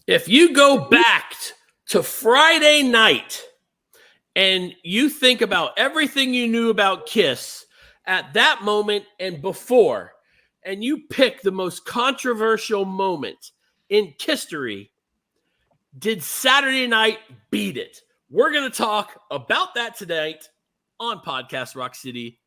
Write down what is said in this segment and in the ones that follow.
If you go back to Friday night and you think about everything you knew about Kiss at that moment and before, and you pick the most controversial moment in history, did Saturday night beat it? We're going to talk about that tonight on Podcast Rock City.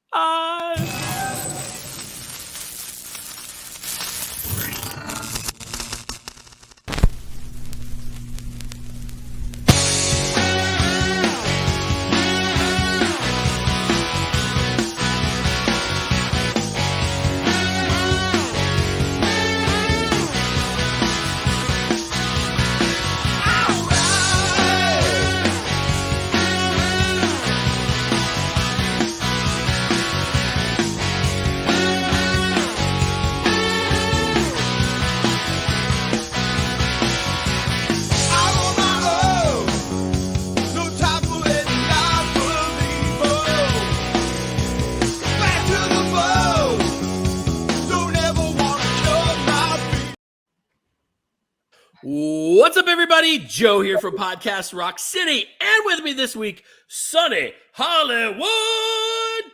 What's up, everybody? Joe here from Podcast Rock City, and with me this week, Sonny Hollywood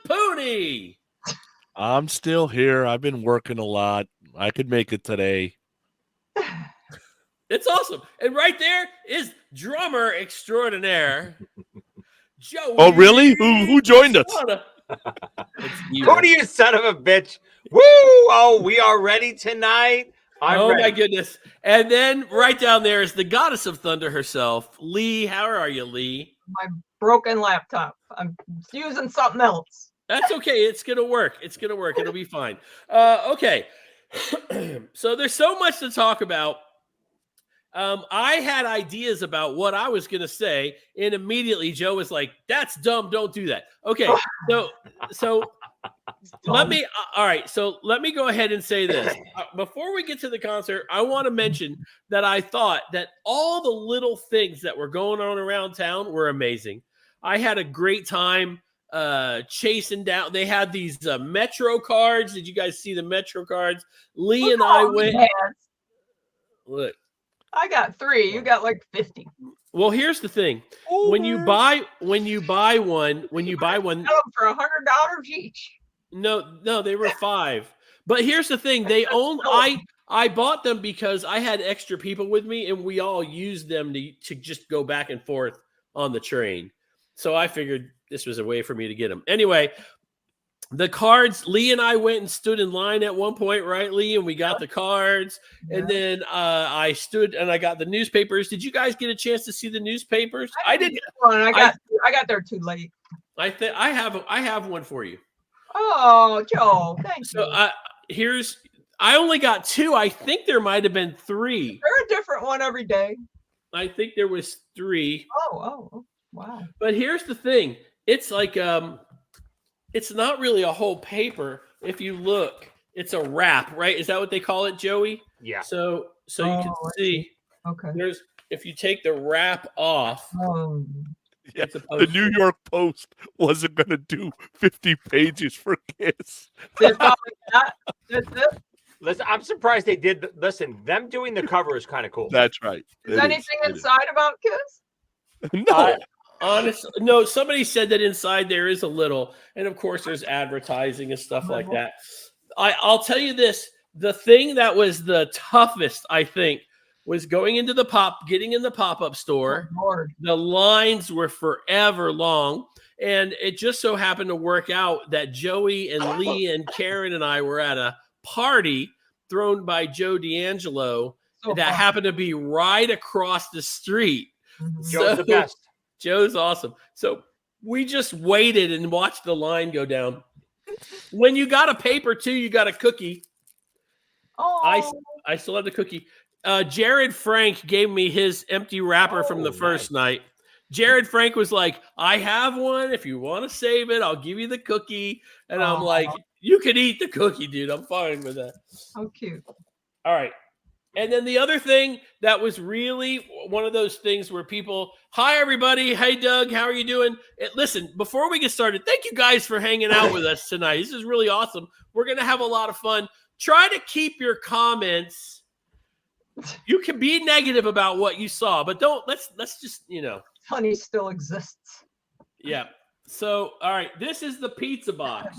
Pony. I'm still here. I've been working a lot. I could make it today. It's awesome. And right there is drummer extraordinaire, Joe. Oh, really? Who joined us? Pony, you son of a bitch. Woo! Oh, we are ready tonight. Oh, my goodness. And then right down there is the goddess of thunder herself, Leigh. How are you, Leigh? My broken laptop. I'm using something else. That's okay. It's going to work. It's going to work. It'll be fine. Okay. So there's so much to talk about. I had ideas about what I was going to say, and immediately Joe was like, that's dumb. Don't do that. Okay. So let me go ahead and say this. Before we get to the concert, I want to mention that I thought that all the little things that were going on around town were amazing. I had a great time chasing down. They had these Metro cards. Did you guys see the Metro cards? Leigh and I went. Look. I got 3. You got like 50. Well, here's the thing. When you buy one, Sell them for $100 each. No, they were 5. But here's the thing. I bought them because I had extra people with me, and we all used them to just go back and forth on the train. So I figured this was a way for me to get them. Anyway, the cards, Leigh and I went and stood in line at one point, right, Leigh? And we got the cards. Yeah. And then I stood and I got the newspapers. Did you guys get a chance to see the newspapers? I didn't. I got there too late. I have one for you. Oh, Joe, thanks. So I only got 2. I think there might have been 3. They're a different one every day. I think there was 3. Oh, wow. But here's the thing. It's like it's not really a whole paper. If you look, it's a wrap, right? Is that what they call it, Joey? Yeah. So you can see. Okay. If you take the wrap off. Yeah, the New York Post wasn't going to do 50 pages for Kiss. That's it. Listen, I'm surprised they did. Listen, them doing the cover is kind of cool. That's right. Is anything inside about Kiss? No. Honestly, no. Somebody said that inside there is a little, and of course there's advertising and stuff like that. I'll tell you this: the thing that was the toughest, I think, was getting in the pop-up store. Oh, the lines were forever long, and it just so happened to work out that Joey and Leigh and Karen and I were at a party thrown by Joe D'Angelo happened to be right across the street. Mm-hmm. Joe's the best. Joe's awesome. So we just waited and watched the line go down. When you got a paper too, you got a cookie. Oh, I still have the cookie. Jared Frank gave me his empty wrapper from the first night. Jared Frank was like, I have one. If you want to save it, I'll give you the cookie. And I'm like, you can eat the cookie, dude. I'm fine with that. How cute. All right. And then the other thing that was really one of those things where people, hi, everybody. Hey, Doug, how are you doing? Listen, before we get started, thank you guys for hanging out with us tonight. This is really awesome. We're going to have a lot of fun. Try to keep your comments You can be negative about what you saw, but don't. Let's just Honey still exists. Yeah. So all right, this is the pizza box.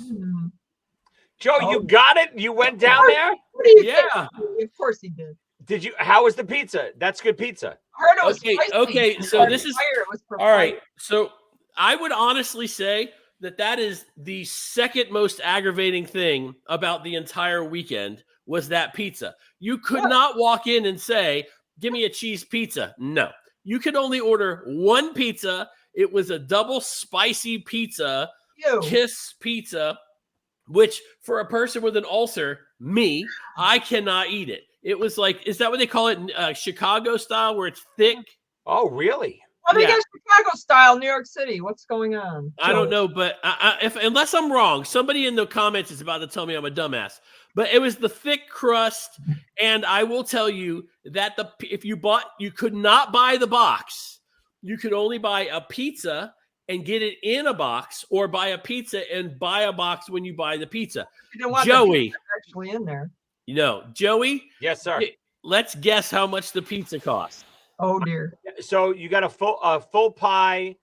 Joe, you got it. You went down there. What do you Yeah. think? Of course he did. Did you? How was the pizza? That's good pizza. I heard it was Okay, spicy. okay, so this is Fire, it was for all right. fire. So I would honestly say that is the second most aggravating thing about the entire weekend was that pizza. You could not walk in and say, "Give me a cheese pizza." No, you could only order one pizza. It was a double spicy pizza, Ew. Kiss pizza, which for a person with an ulcer, I cannot eat it. It was like, is that what they call it? Chicago style, where it's thick? Oh, really? Well, they Yeah. got Chicago style, New York City. What's going on? I don't know, but unless I'm wrong, somebody in the comments is about to tell me I'm a dumbass. But it was the thick crust, and I will tell you that if you could not buy the box. You could only buy a pizza and get it in a box, or buy a pizza and buy a box when you buy the pizza. You don't want Joey, the pizza actually in there. Joey. Yes, sir. Let's guess how much the pizza costs. Oh dear. So you got a full pie,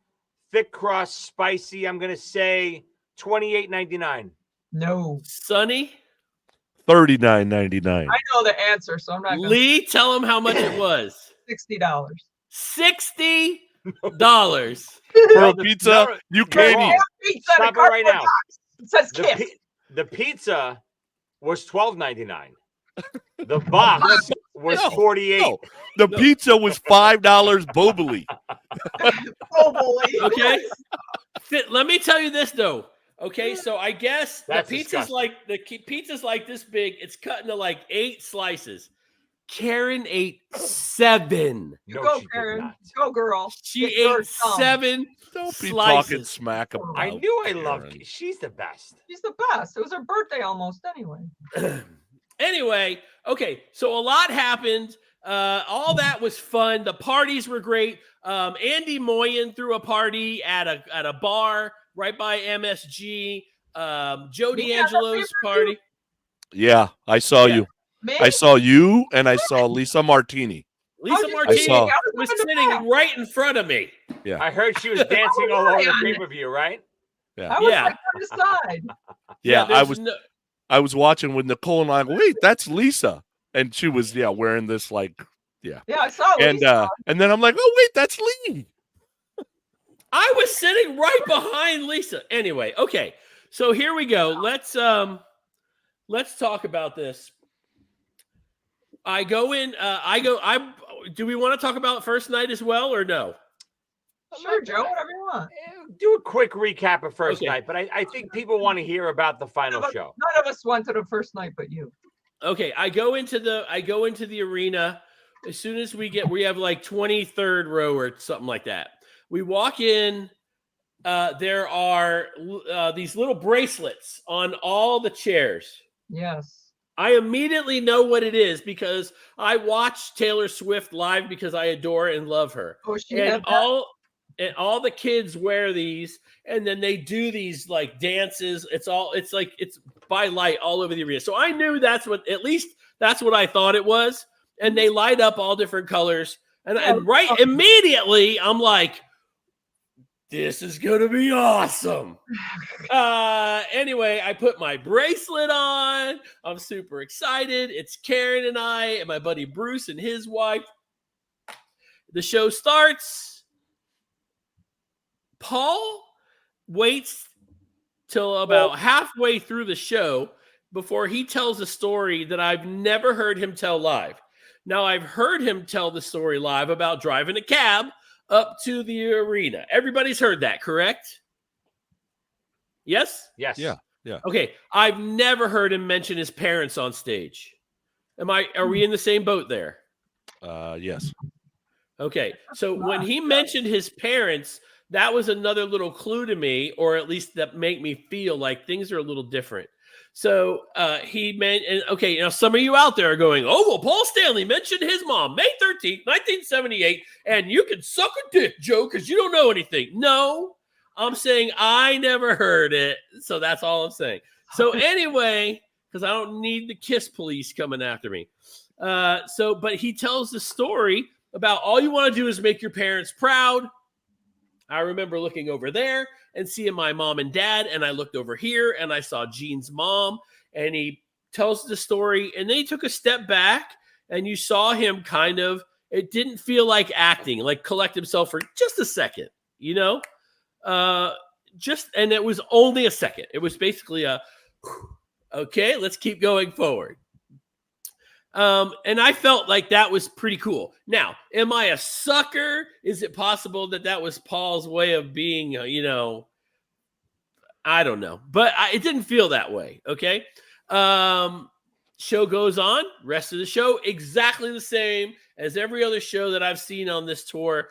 thick crust, spicy. I'm gonna say $28.99. No. Sonny, $39.99. I know the answer, so I'm not going to. Lee, tell him how much it was. $60. $60 For a pizza, you can't eat. Pizza in a Stop it right cardboard now. box. It says Kiss. The pizza was $12.99. The box was $48. No. The pizza was $5 bobally. Oh, boy. Okay. Let me tell you this though. Okay, so I guess That's the pizza's disgusting. pizza's like this big. It's cut into like 8 slices. Karen ate 7. You No, go, she did Karen. not. Go, girl. She Get your ate thumb. 7 Don't be slices. talking smack about I knew I loved. Karen. She's the best. She's the best. It was her birthday almost anyway. Anyway, okay, so a lot happened. All that was fun. The parties were great. Andy Moyen threw a party at a bar right by MSG. Joe D'Angelo's party. Yeah, I saw you. Me? I saw you, and I saw Lisa Martini. Lisa How'd you Martini see me? was I was in the sitting back. right in front of me. Yeah, I heard she was dancing all over the pay-per-view, right? I was Yeah. like on the side. yeah. there's I was watching with Nicole, and I go, wait, that's Lisa, and she was wearing this like Yeah, I saw it. and then I'm like, oh wait, that's Leigh. I was sitting right behind Lisa. Anyway, okay. So here we go. Let's talk about this. I go in. Do we want to talk about first night as well, or no? Sure, Joe, whatever you want. Do a quick recap of first Okay. night, but I think people want to hear about the final show. None of us went to the first night but you. Okay, I go into the arena as soon as we have like 23rd row or something like that. We walk in. There are these little bracelets on all the chairs. Yes. I immediately know what it is because I watched Taylor Swift live because I adore and love her. Oh, she And had that? all the kids wear these, and then they do these like dances. It's by light all over the arena. So I knew that's what I thought it was. And they light up all different colors. And right immediately I'm like, this is gonna be awesome. Anyway, I put my bracelet on. I'm super excited. It's Karen and I and my buddy Bruce and his wife. The show starts. Paul waits till about halfway through the show before he tells a story that I've never heard him tell live. Now, I've heard him tell the story live about driving a cab up to the arena. Everybody's heard that, correct? Yes? Yes. Yeah. Okay. I've never heard him mention his parents on stage. Are we in the same boat there? Yes. Okay. So when he mentioned his parents, that was another little clue to me, or at least that made me feel like things are a little different. So he meant, and okay, now some of you out there are going, oh, well, Paul Stanley mentioned his mom, May 13th, 1978, and you can suck a dick, Joe, because you don't know anything. No, I'm saying I never heard it. So that's all I'm saying. So anyway, because I don't need the Kiss police coming after me. But he tells the story about all you want to do is make your parents proud. I remember looking over there and seeing my mom and dad, and I looked over here and I saw Gene's mom, and he tells the story, and then he took a step back, and you saw him kind of, it didn't feel like acting, like collect himself for just a second, and it was only a second. It was basically okay, let's keep going forward. And I felt like that was pretty cool. Now, am I a sucker? Is it possible that was Paul's way of being, I don't know, but it didn't feel that way. Okay. Show goes on. Rest of the show, exactly the same as every other show that I've seen on this tour,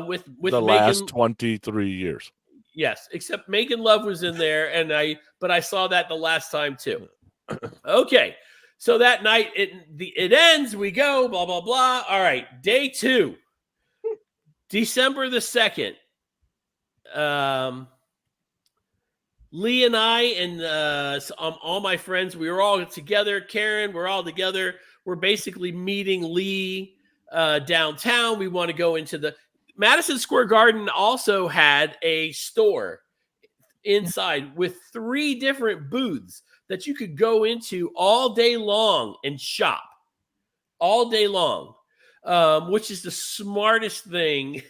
with the last 23 years. Yes. Except Megan Love was in there. But I saw that the last time too. Okay. So that night, it ends, we go, blah, blah, blah. All right, day 2, December the 2nd. Leigh and I and all my friends, we were all together. Karen, we're all together. We're basically meeting Leigh downtown. We want to go into the Madison Square Garden also had a store inside with 3 different booths that you could go into all day long and shop all day long, which is the smartest thing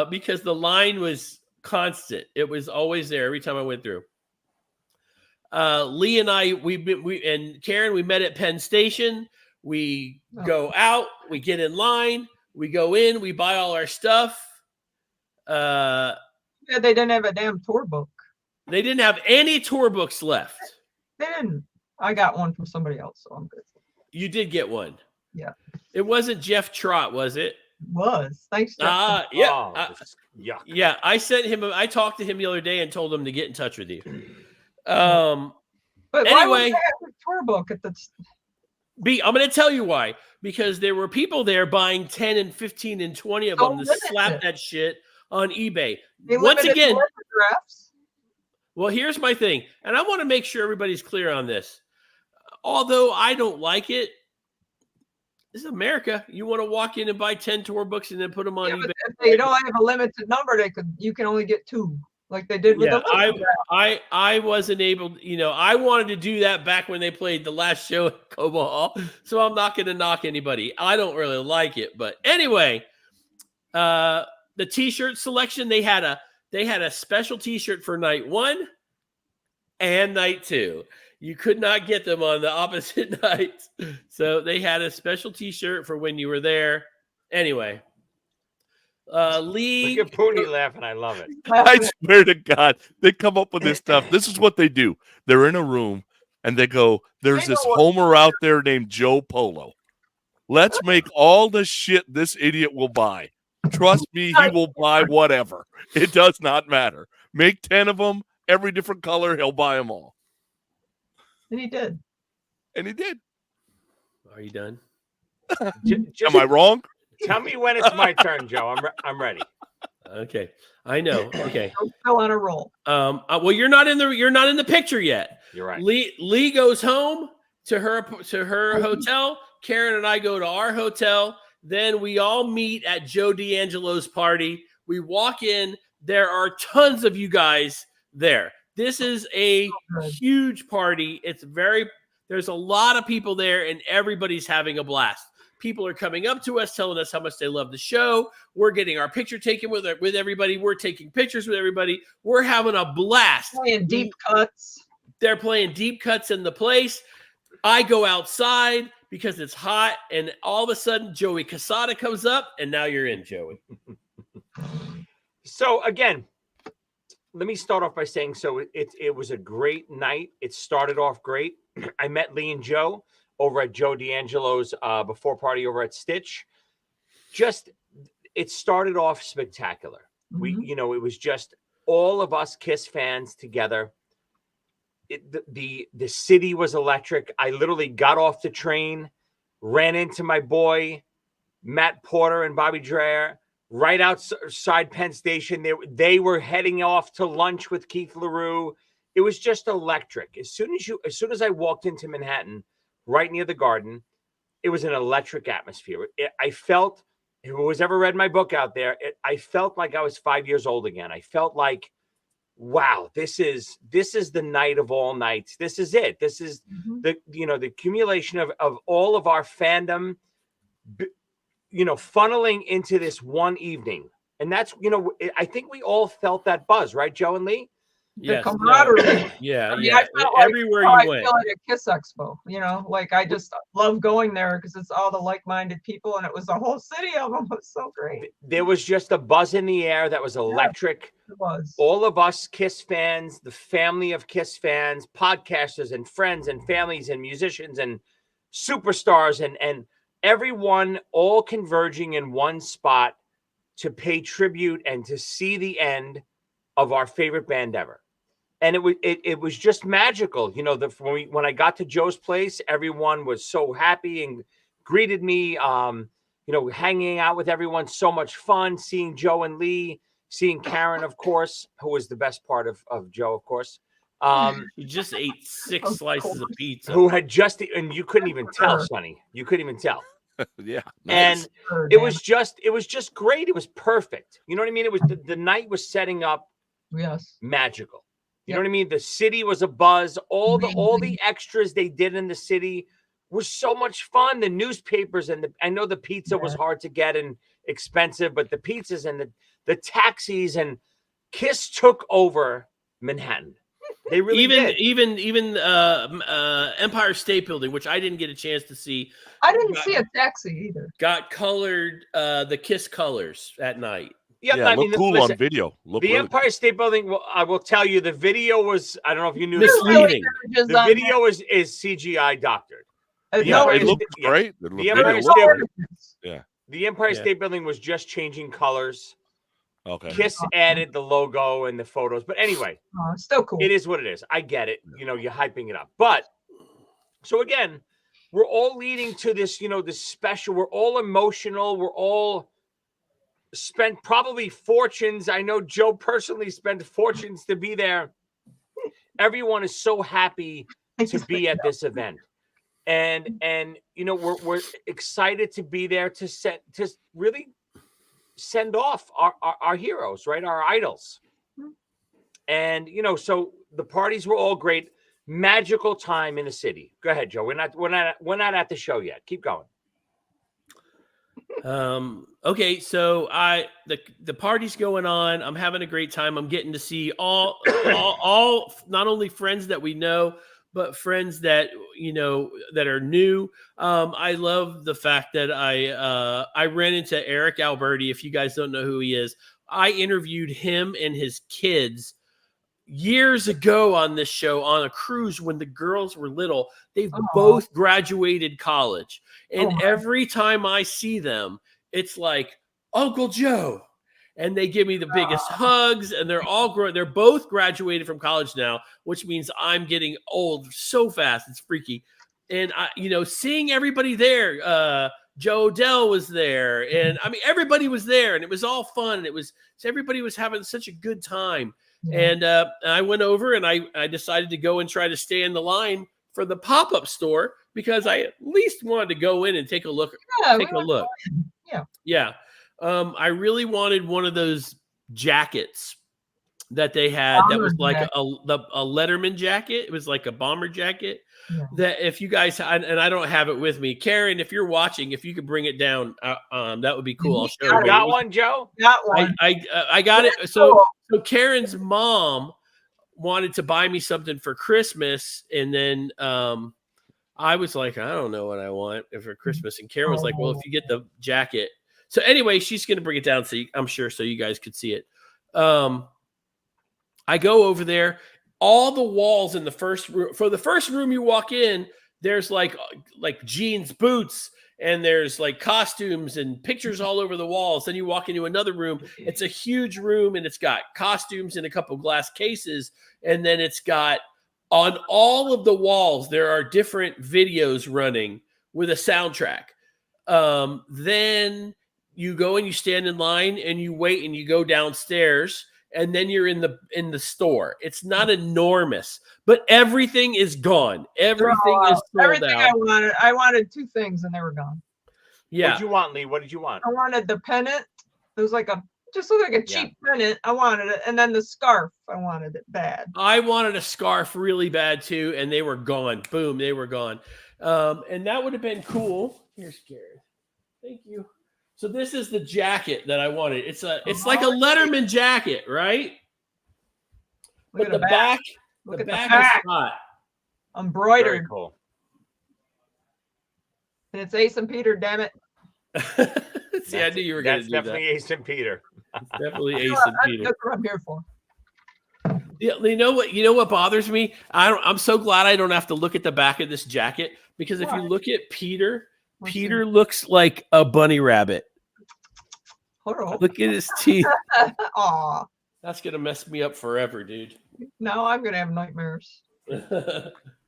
because the line was constant. It was always there every time I went through. Leigh and I, and Karen, we met at Penn Station. We go out, we get in line, we go in, we buy all our stuff. Yeah, they didn't have a damn tour book. They didn't have any tour books left. They didn't. I got one from somebody else, so I'm good. You did get one. Yeah. It wasn't Jeff Trott, was it? Was. Thanks, Jeff. Yeah. Oh, yuck. Yeah, I talked to him the other day and told him to get in touch with you. But why anyway, would they have a tour book at the... I'm going to tell you why. Because there were people there buying 10 and 15 and 20 of them to slap that shit on eBay. Once again, well, here's my thing, and I want to make sure everybody's clear on this. Although I don't like it, this is America. You want to walk in and buy 10 tour books and then put them on eBay. But if they don't have a limited number, you can only get 2, like they did with the I wasn't able, I wanted to do that back when they played the last show at Cobo Hall, so I'm not going to knock anybody. I don't really like it, but anyway, the t-shirt selection, they had a special t-shirt for night 1 and night 2. You could not get them on the opposite nights. So they had a special t-shirt for when you were there. Anyway, Leigh. Look at Poonie laughing. I love it. I swear to God, they come up with this stuff. This is what they do. They're in a room and they go, there's this homer out there named Joe Polo. Let's make all the shit this idiot will buy. Trust me, he will buy whatever. It does not matter. Make 10 of them, every different color, he'll buy them all. And he did. Are you done? Am I wrong? Tell me when it's my turn, Joe. I'm ready. Okay, I know. Okay, I'm still on a roll. Well, you're not in the picture yet. You're right. Leigh goes home to her hotel. Karen and I go to our hotel. Then we all meet at Joe D'Angelo's party. We walk in. There are tons of you guys there. This is a huge party. There's a lot of people there, and everybody's having a blast. People are coming up to us, telling us how much they love the show. We're getting our picture taken with everybody. We're taking pictures with everybody. We're having a blast. Playing deep cuts. They're playing deep cuts in the place. I go outside because it's hot, and all of a sudden, Joey Casada comes up, and now you're in, Joey. So, again, let me start off by saying, it was a great night. It started off great. I met Leigh and Joe over at Joe D'Angelo's before party over at Stitch. It started off spectacular. Mm-hmm. It was just all of us Kiss fans together. The city was electric. I literally got off the train, ran into my boy, Matt Porter and Bobby Dreyer, right outside Penn Station. They were heading off to lunch with Keith LaRue. It was just electric. As soon as I walked into Manhattan, right near the Garden, was an electric atmosphere. I felt, who has ever read my book out there, I felt like I was 5 years old again. I felt like, wow, this is the night of all nights. This is it. This is the accumulation of all of our fandom, funneling into this one evening. And that's, I think we all felt that buzz, right, Joe and Leigh? Yes, the camaraderie. yeah, I mean, yeah. I felt like Everywhere how I you went. feel at a Kiss Expo, like I just love going there because it's all the like-minded people, and it was the whole city of them. It was so great. There was just a buzz in the air that was electric. Yeah, it was. All of us Kiss fans, the family of Kiss fans, podcasters and friends and families and musicians and superstars and everyone all converging in one spot to pay tribute and to see the end of our favorite band ever. And it was just magical. When I got to Joe's place, everyone was so happy and greeted me. Hanging out with everyone, so much fun. Seeing Joe and Leigh, seeing Karen, of course, who was the best part of Joe, of course. You just ate 6 slices of pizza. Who had just, and you couldn't even tell, Sonny. You couldn't even tell. Yeah. Nice. And it was just great. It was perfect. You know what I mean? It was the night was setting up. Yes. Magical. You know what I mean? The city was a buzz. All the extras they did in the city was so much fun. The newspapers and I know the pizza was hard to get and expensive, but the pizzas and the taxis and Kiss took over Manhattan. They really did. Even Empire State Building, which I didn't get a chance to see. I didn't see a taxi either. Got colored the Kiss colors at night. Yeah, look cool on video. The Empire State Building, I will tell you, the video was, I don't know if you knew, misleading. The video is CGI doctored. Yeah, it looked great. The Empire State Building was just changing colors. Okay. Kiss added the logo and the photos. But anyway, still cool. It is what it is. I get it. You're hyping it up. But so again, we're all leading to this, this special. We're all emotional. We're all spent probably fortunes. I know Joe personally spent fortunes to be there. Everyone is so happy to be at this event. And we're excited to be there to really send off our heroes, right? Our idols. And so the parties were all great. Magical time in the city. Go ahead, Joe. We're not at the show yet. Keep going. Okay, so the party's going on. I'm having a great time. I'm getting to see all not only friends that we know, but friends that that are new. I love the fact that I ran into Eric Alberti. If you guys don't know who he is, I interviewed him and his kids years ago on this show on a cruise when the girls were little. They've both graduated college, and every time I see them, it's like Uncle Joe, and they give me the biggest hugs, and they're all they're both graduated from college now, which means I'm getting old so fast. It's freaky. And seeing everybody there, Joe Odell was there, and I mean everybody was there, and it was all fun, and everybody was having such a good time. And I went over and I decided to go and try to stay in the line for the pop-up store because I at least wanted to go in and take a look. Yeah. I really wanted one of those jackets that they had that was like a Letterman jacket. It was like a bomber jacket that if you guys, and I don't have it with me, Karen, if you're watching, if you could bring it down, that would be cool. I'll show you. Got one, Joe? Got one. I got it. So Karen's mom wanted to buy me something for Christmas. And then I was like, I don't know what I want for Christmas. And Karen was like, well, if you get the jacket. So anyway, she's going to bring it down. So I'm sure so you guys could see it. I go over there. All the walls in the first room, for the first room you walk in, there's like jeans, boots, and there's like costumes and pictures all over the walls. Then you walk into another room. It's a huge room, and it's got costumes in a couple glass cases. And then it's got on all of the walls, there are different videos running with a soundtrack. Then you go and you stand in line and you wait and you go downstairs and then you're in the store. It's not enormous, but everything is gone. Everything is sold everything out. I wanted 2 things and they were gone. Yeah. What did you want, Lee? What did you want? I wanted the pennant. It was like just looked like a cheap pennant. I wanted it, and then the scarf. I wanted it bad. I wanted a scarf really bad too, and they were gone. Boom, they were gone. And that would have been cool. Here's Gary. Thank you. So this is the jacket that I wanted. It's like a Letterman jacket, right? Look But at the back Look the at back the is back. hot. Very Embroidered. cool. And it's Ace and Peter, damn it. See, I knew you were going to do that. That's definitely Ace and Peter. Definitely Ace and Peter. That's what I'm here for. Yeah, you know what bothers me? I'm so glad I don't have to look at the back of this jacket, because if you look at Peter, Peter looks like a bunny rabbit. Hold on. Look at his teeth. Aw. That's gonna mess me up forever, dude. Now I'm gonna have nightmares.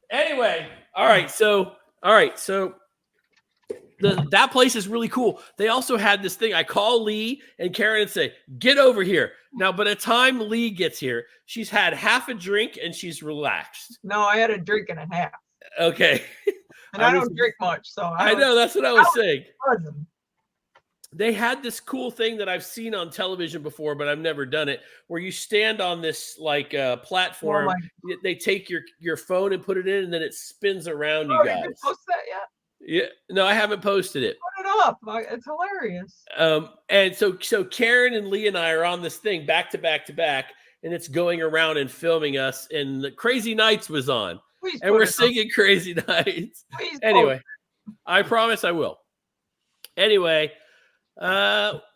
Anyway, all right. So that place is really cool. They also had this thing. I call Leigh and Karen and say, "Get over here." Now, by the time Leigh gets here, she's had half a drink and she's relaxed. No, I had a drink and a half. Okay. And I don't drink much, so I know, that's what I was saying. Buzzing. They had this cool thing that I've seen on television before, but I've never done it, where you stand on this like platform. They take your phone and put it in, and then it spins around you guys. You didn't post that yet? Yeah, no, I haven't posted it. Put it up. It's hilarious. And so Karen and Leigh and I are on this thing back to back to back, and it's going around and filming us. And the Crazy Nights was on, Please and we're singing Crazy Nights. Please Anyway, I promise I will. Anyway,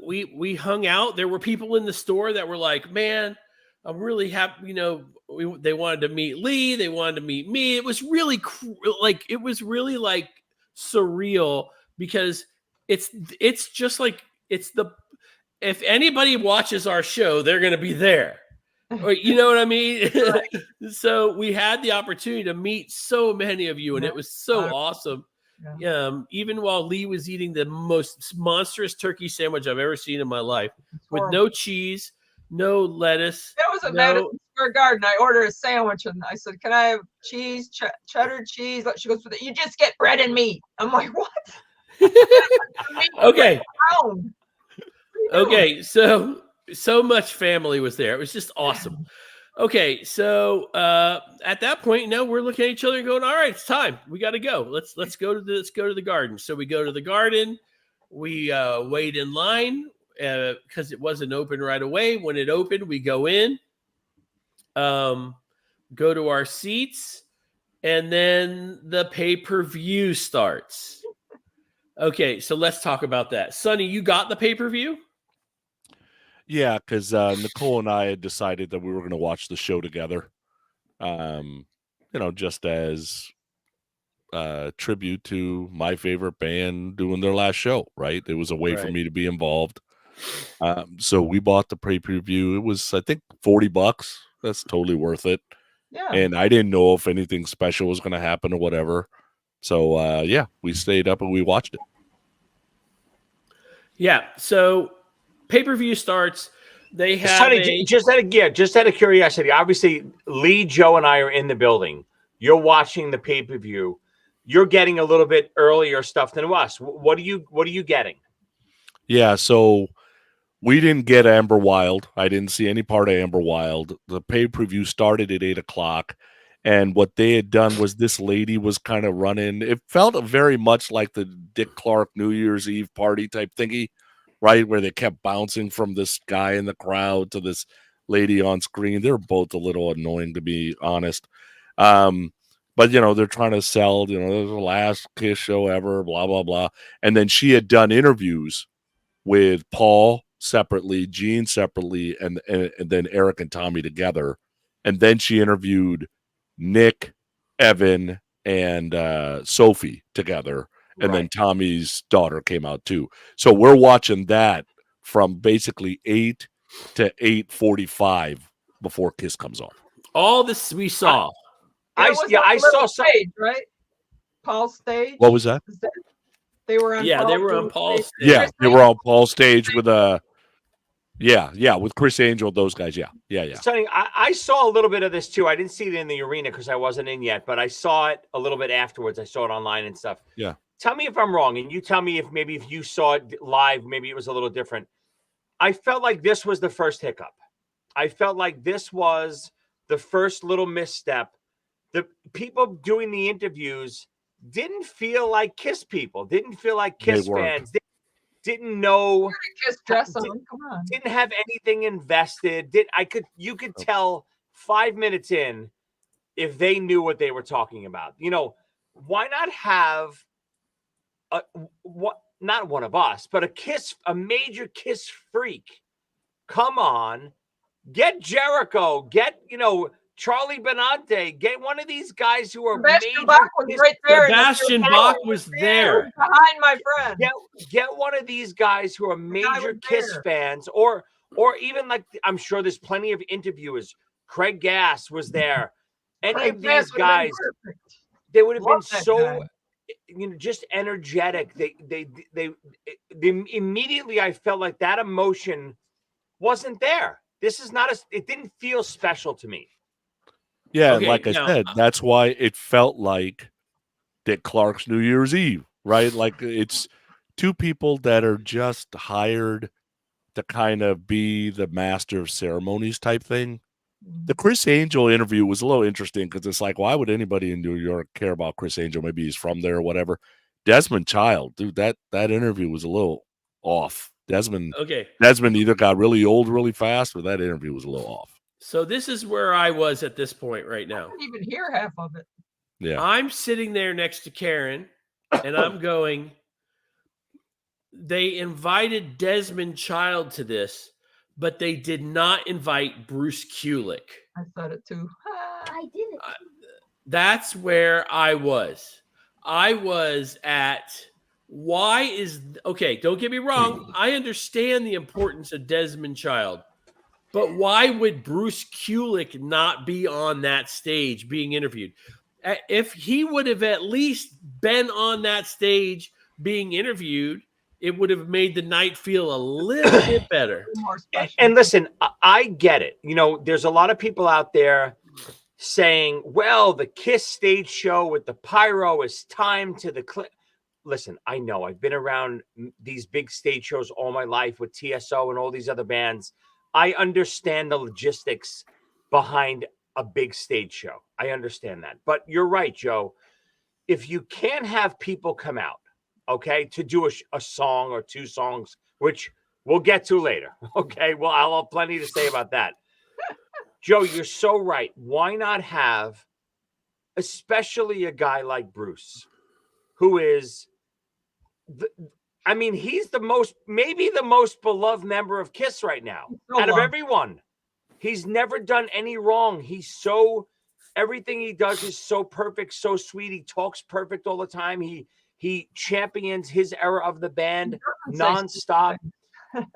we hung out. There were people in the store that were like, "Man, I'm really happy." You know, they wanted to meet Leigh. They wanted to meet me. It was really like surreal, because it's just like if anybody watches our show, they're going to be there. You know what I mean? So we had the opportunity to meet so many of you, and it was so awesome. Even while Leigh was eating the most monstrous turkey sandwich I've ever seen in my life, with no cheese, no lettuce. That was a Madison Square Garden. I ordered a sandwich and I said, "Can I have cheese, cheddar cheese?" She goes, "You just get bread and meat." I'm like, "What?" Okay. Okay. So much family was there. It was just awesome. Okay, so at that point, we're looking at each other and going, "All right, it's time. We got to go. Let's go to the garden." So we go to the garden. We wait in line because it wasn't open right away. When it opened, we go in, go to our seats, and then the pay-per-view starts. Okay, so let's talk about that. Sonny, you got the pay-per-view? Yeah, because Nicole and I had decided that we were going to watch the show together, just as tribute to my favorite band doing their last show, right? It was a way for me to be involved. So we bought the pay-per-view. It was, I think, $40. That's totally worth it. Yeah. And I didn't know if anything special was going to happen or whatever. So, we stayed up and we watched it. Yeah, so pay-per-view starts. They have Sonny, just out of curiosity. Obviously, Leigh, Joe, and I are in the building. You're watching the pay-per-view. You're getting a little bit earlier stuff than us. What are you getting? Yeah, so we didn't get Amber Wild. I didn't see any part of Amber Wild. The pay-per-view started at 8:00, and what they had done was this lady was kind of running. It felt very much like the Dick Clark New Year's Eve party type thingy, right, where they kept bouncing from this guy in the crowd to this lady on screen. They're both a little annoying, to be honest. But, they're trying to sell, the last Kiss show ever, blah, blah, blah. And then she had done interviews with Paul separately, Gene separately, and then Eric and Tommy together. And then she interviewed Nick, Evan, and Sophie together. And then Tommy's daughter came out too. So we're watching that from basically 8 to 8:45 before Kiss comes on. All this we saw. I saw stage, right? Paul's stage. What was that? They were on. Yeah, they were on Paul's stage. Yeah, they were on Paul's stage with Yeah, with Chris Angel, those guys. Yeah. Sonny, I saw a little bit of this too. I didn't see it in the arena because I wasn't in yet, but I saw it a little bit afterwards. I saw it online and stuff. Yeah. Tell me if I'm wrong, and you tell me if you saw it live, maybe it was a little different. I felt like this was the first hiccup. I felt like this was the first little misstep. The people doing the interviews didn't feel like Kiss people, didn't feel like Kiss fans, didn't know Kiss dress on. Come on. didn't have anything invested. You could tell 5 minutes in if they knew what they were talking about. You know, why not have not one of us, but a major Kiss freak come on, get Jericho, get Charlie Benante, get one of these guys who are Sebastian Bach was right there. Sebastian Bach was there behind my friend. Get one of these guys who are major Kiss fans, or even like I'm sure there's plenty of interviewers. Craig Gass was there. Any of these guys, they would have been so just energetic. They immediately I felt like that emotion wasn't there. This is not it didn't feel special to me. Yeah, okay, like I said, that's why it felt like Dick Clark's New Year's Eve, right? Like it's two people that are just hired to kind of be the master of ceremonies type thing. The Chris Angel interview was a little interesting because it's like, why would anybody in New York care about Chris Angel? Maybe he's from there or whatever. Desmond Child, dude, that interview was a little off. Desmond either got really old really fast or that interview was a little off. So this is where I was at this point right now. I didn't even hear half of it. Yeah. I'm sitting there next to Karen, and I'm going, they invited Desmond Child to this, but they did not invite Bruce Kulick. I said it too. I did it. That's where I was. I was at, don't get me wrong. I understand the importance of Desmond Child. But why would Bruce Kulick not be on that stage being interviewed? If he would have at least been on that stage being interviewed, it would have made the night feel a little bit better. And listen, I get it. There's a lot of people out there saying, well, the Kiss stage show with the pyro is timed to the clip. Listen, I know I've been around these big stage shows all my life with TSO and all these other bands. I understand the logistics behind a big stage show. I understand that. But you're right, Joe. If you can't have people come out, okay, to do a song or two songs, which we'll get to later, okay? Well, I'll have plenty to say about that. Joe, you're so right. Why not have, especially a guy like Bruce, who is he's maybe the most beloved member of Kiss right now out of everyone. He's never done any wrong. Everything he does is so perfect, so sweet. He talks perfect all the time. He champions his era of the band nonstop.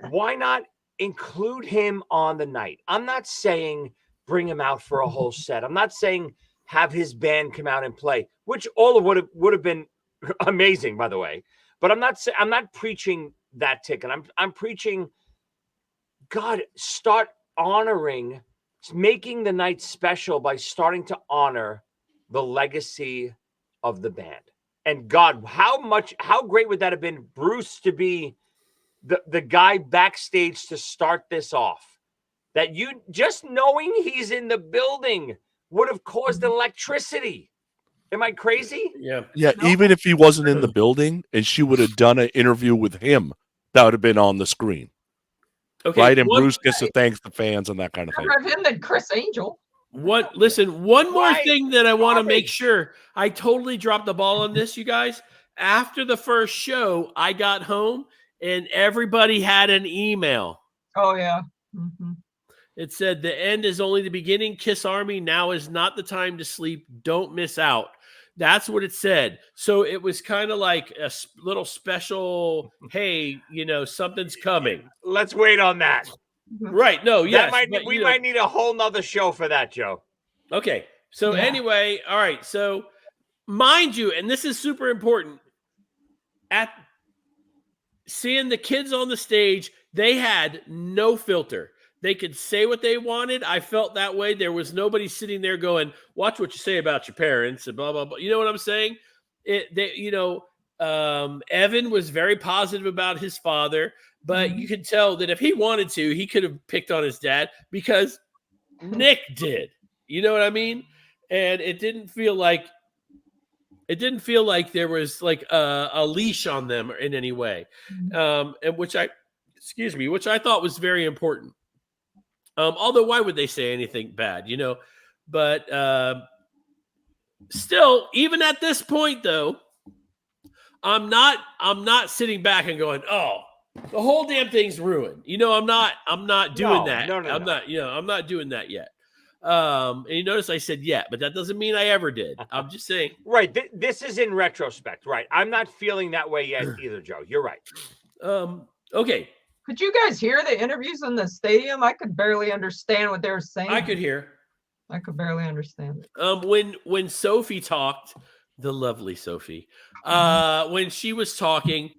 Why not include him on the night? I'm not saying bring him out for a whole set. I'm not saying have his band come out and play, which all would have been amazing, by the way. But I'm not preaching that ticket. I'm preaching, God, start honoring, making the night special by starting to honor the legacy of the band. And God, how great would that have been, Bruce, to be the guy backstage to start this off? That you just knowing he's in the building would have caused electricity. Am I crazy? Yeah. No. Even if he wasn't in the building and she would have done an interview with him, that would have been on the screen. Okay. Right? And Bruce gets to thank the fans and that kind of thing. Better him than Chris Angel. One more thing that I want to make sure. I totally dropped the ball on this, you guys. After the first show, I got home and everybody had an email. Oh, yeah. Mm-hmm. It said, the end is only the beginning. Kiss Army, now is not the time to sleep. Don't miss out. That's what it said. So it was kind of like a little special, hey, something's coming. Let's wait on that. Right. No, yes. We might need a whole nother show for that, Joe. Okay. So anyway, all right. So mind you, and this is super important, seeing the kids on the stage, they had no filter. They could say what they wanted. I felt that way. There was nobody sitting there going, watch what you say about your parents and blah, blah, blah. You know what I'm saying? Evan was very positive about his father, but you could tell that if he wanted to, he could have picked on his dad because Nick did. You know what I mean? And it didn't feel like there was like a leash on them in any way. And which I thought was very important. Although why would they say anything bad, you know? But still, even at this point, though, I'm not sitting back and going, "Oh, the whole damn thing's ruined." You know, I'm not doing that. I'm not doing that yet. And you notice I said yet, but that doesn't mean I ever did. I'm just saying. Right. This is in retrospect. Right. I'm not feeling that way yet either, Joe. You're right. Okay. Could you guys hear the interviews in the stadium? I could barely understand what they were saying. I could hear. I could barely understand it. When Sophie talked, the lovely Sophie, when she was talking,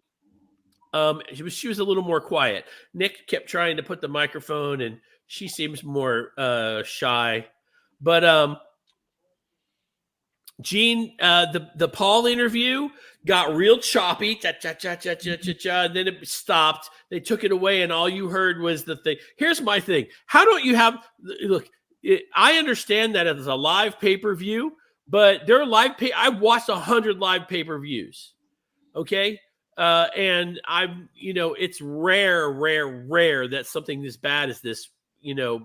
she was a little more quiet. Nick kept trying to put the microphone, and she seems more shy. But Gene, the Paul interview got real choppy, cha cha cha cha cha cha cha, and then it stopped. They took it away, and all you heard was the thing. Here's my thing: how don't you have look? I understand that it's a live pay-per-view, but they're live pay. I've watched 100 live pay-per-views. Okay. And it's rare that something as bad as this,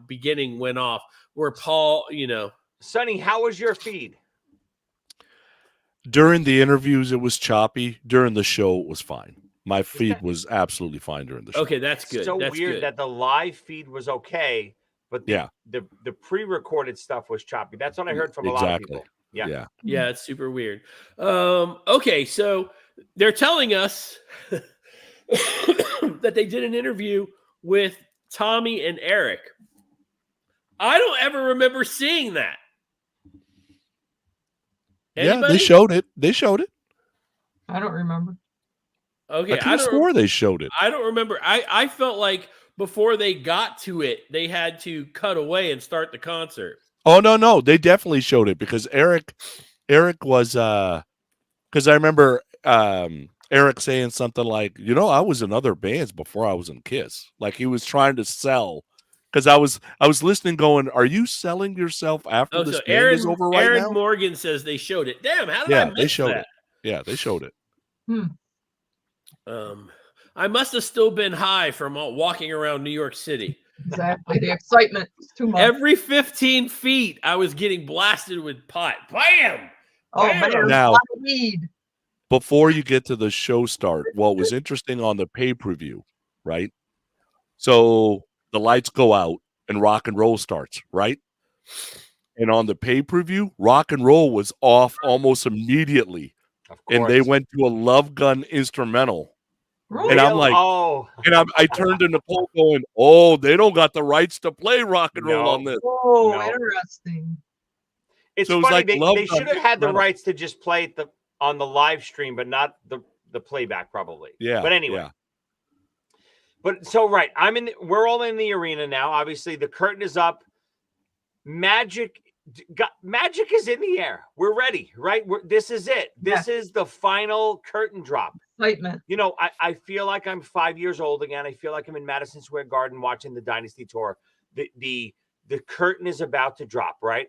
beginning went off where Paul, Sonny, how was your feed? During the interviews, it was choppy. During the show, it was fine. My feed was absolutely fine during the show. Okay, that's good. So that's weird good. that the live feed was okay, but the pre-recorded stuff was choppy. That's what I heard from a lot of people. Yeah. Yeah, it's super weird. Okay, so they're telling us that they did an interview with Tommy and Eric. I don't ever remember seeing that. Anybody? Yeah, they showed it. I don't remember. Okay, I swore they showed it. I don't remember. I felt like before they got to it, they had to cut away and start the concert. Oh no, they definitely showed it because Eric was because I remember Eric saying something like, I was in other bands before I was in Kiss. Like he was trying to sell. Because I was listening, going, "Are you selling yourself after this band is over right now?" Aaron Morgan says they showed it. Damn, how did I miss they showed that? it. Yeah, they showed it. I must have still been high from walking around New York City. Exactly, the excitement was too much. Every 15 feet, I was getting blasted with pot. Bam! Oh man, now, weed. Before you get to the show start, what was interesting on the pay-per-view, right? So the lights go out and rock and roll starts, right? And on the pay-per-view, rock and roll was off almost immediately. Of course. And they went to a Love Gun instrumental. Really? And I'm like, I turned to Nicole going, "Oh, they don't got the rights to play rock and roll on this." Oh, interesting. It's so funny. it was They should have had the rights to just play it on the live stream, but not the playback, probably. Yeah. But anyway. Yeah. But so right, we're all in the arena now. Obviously, the curtain is up. Magic is in the air. We're ready, right? This is it. This is the final curtain drop. Excitement. I feel like I'm 5 years old again. I feel like I'm in Madison Square Garden watching the Dynasty Tour. The curtain is about to drop, right?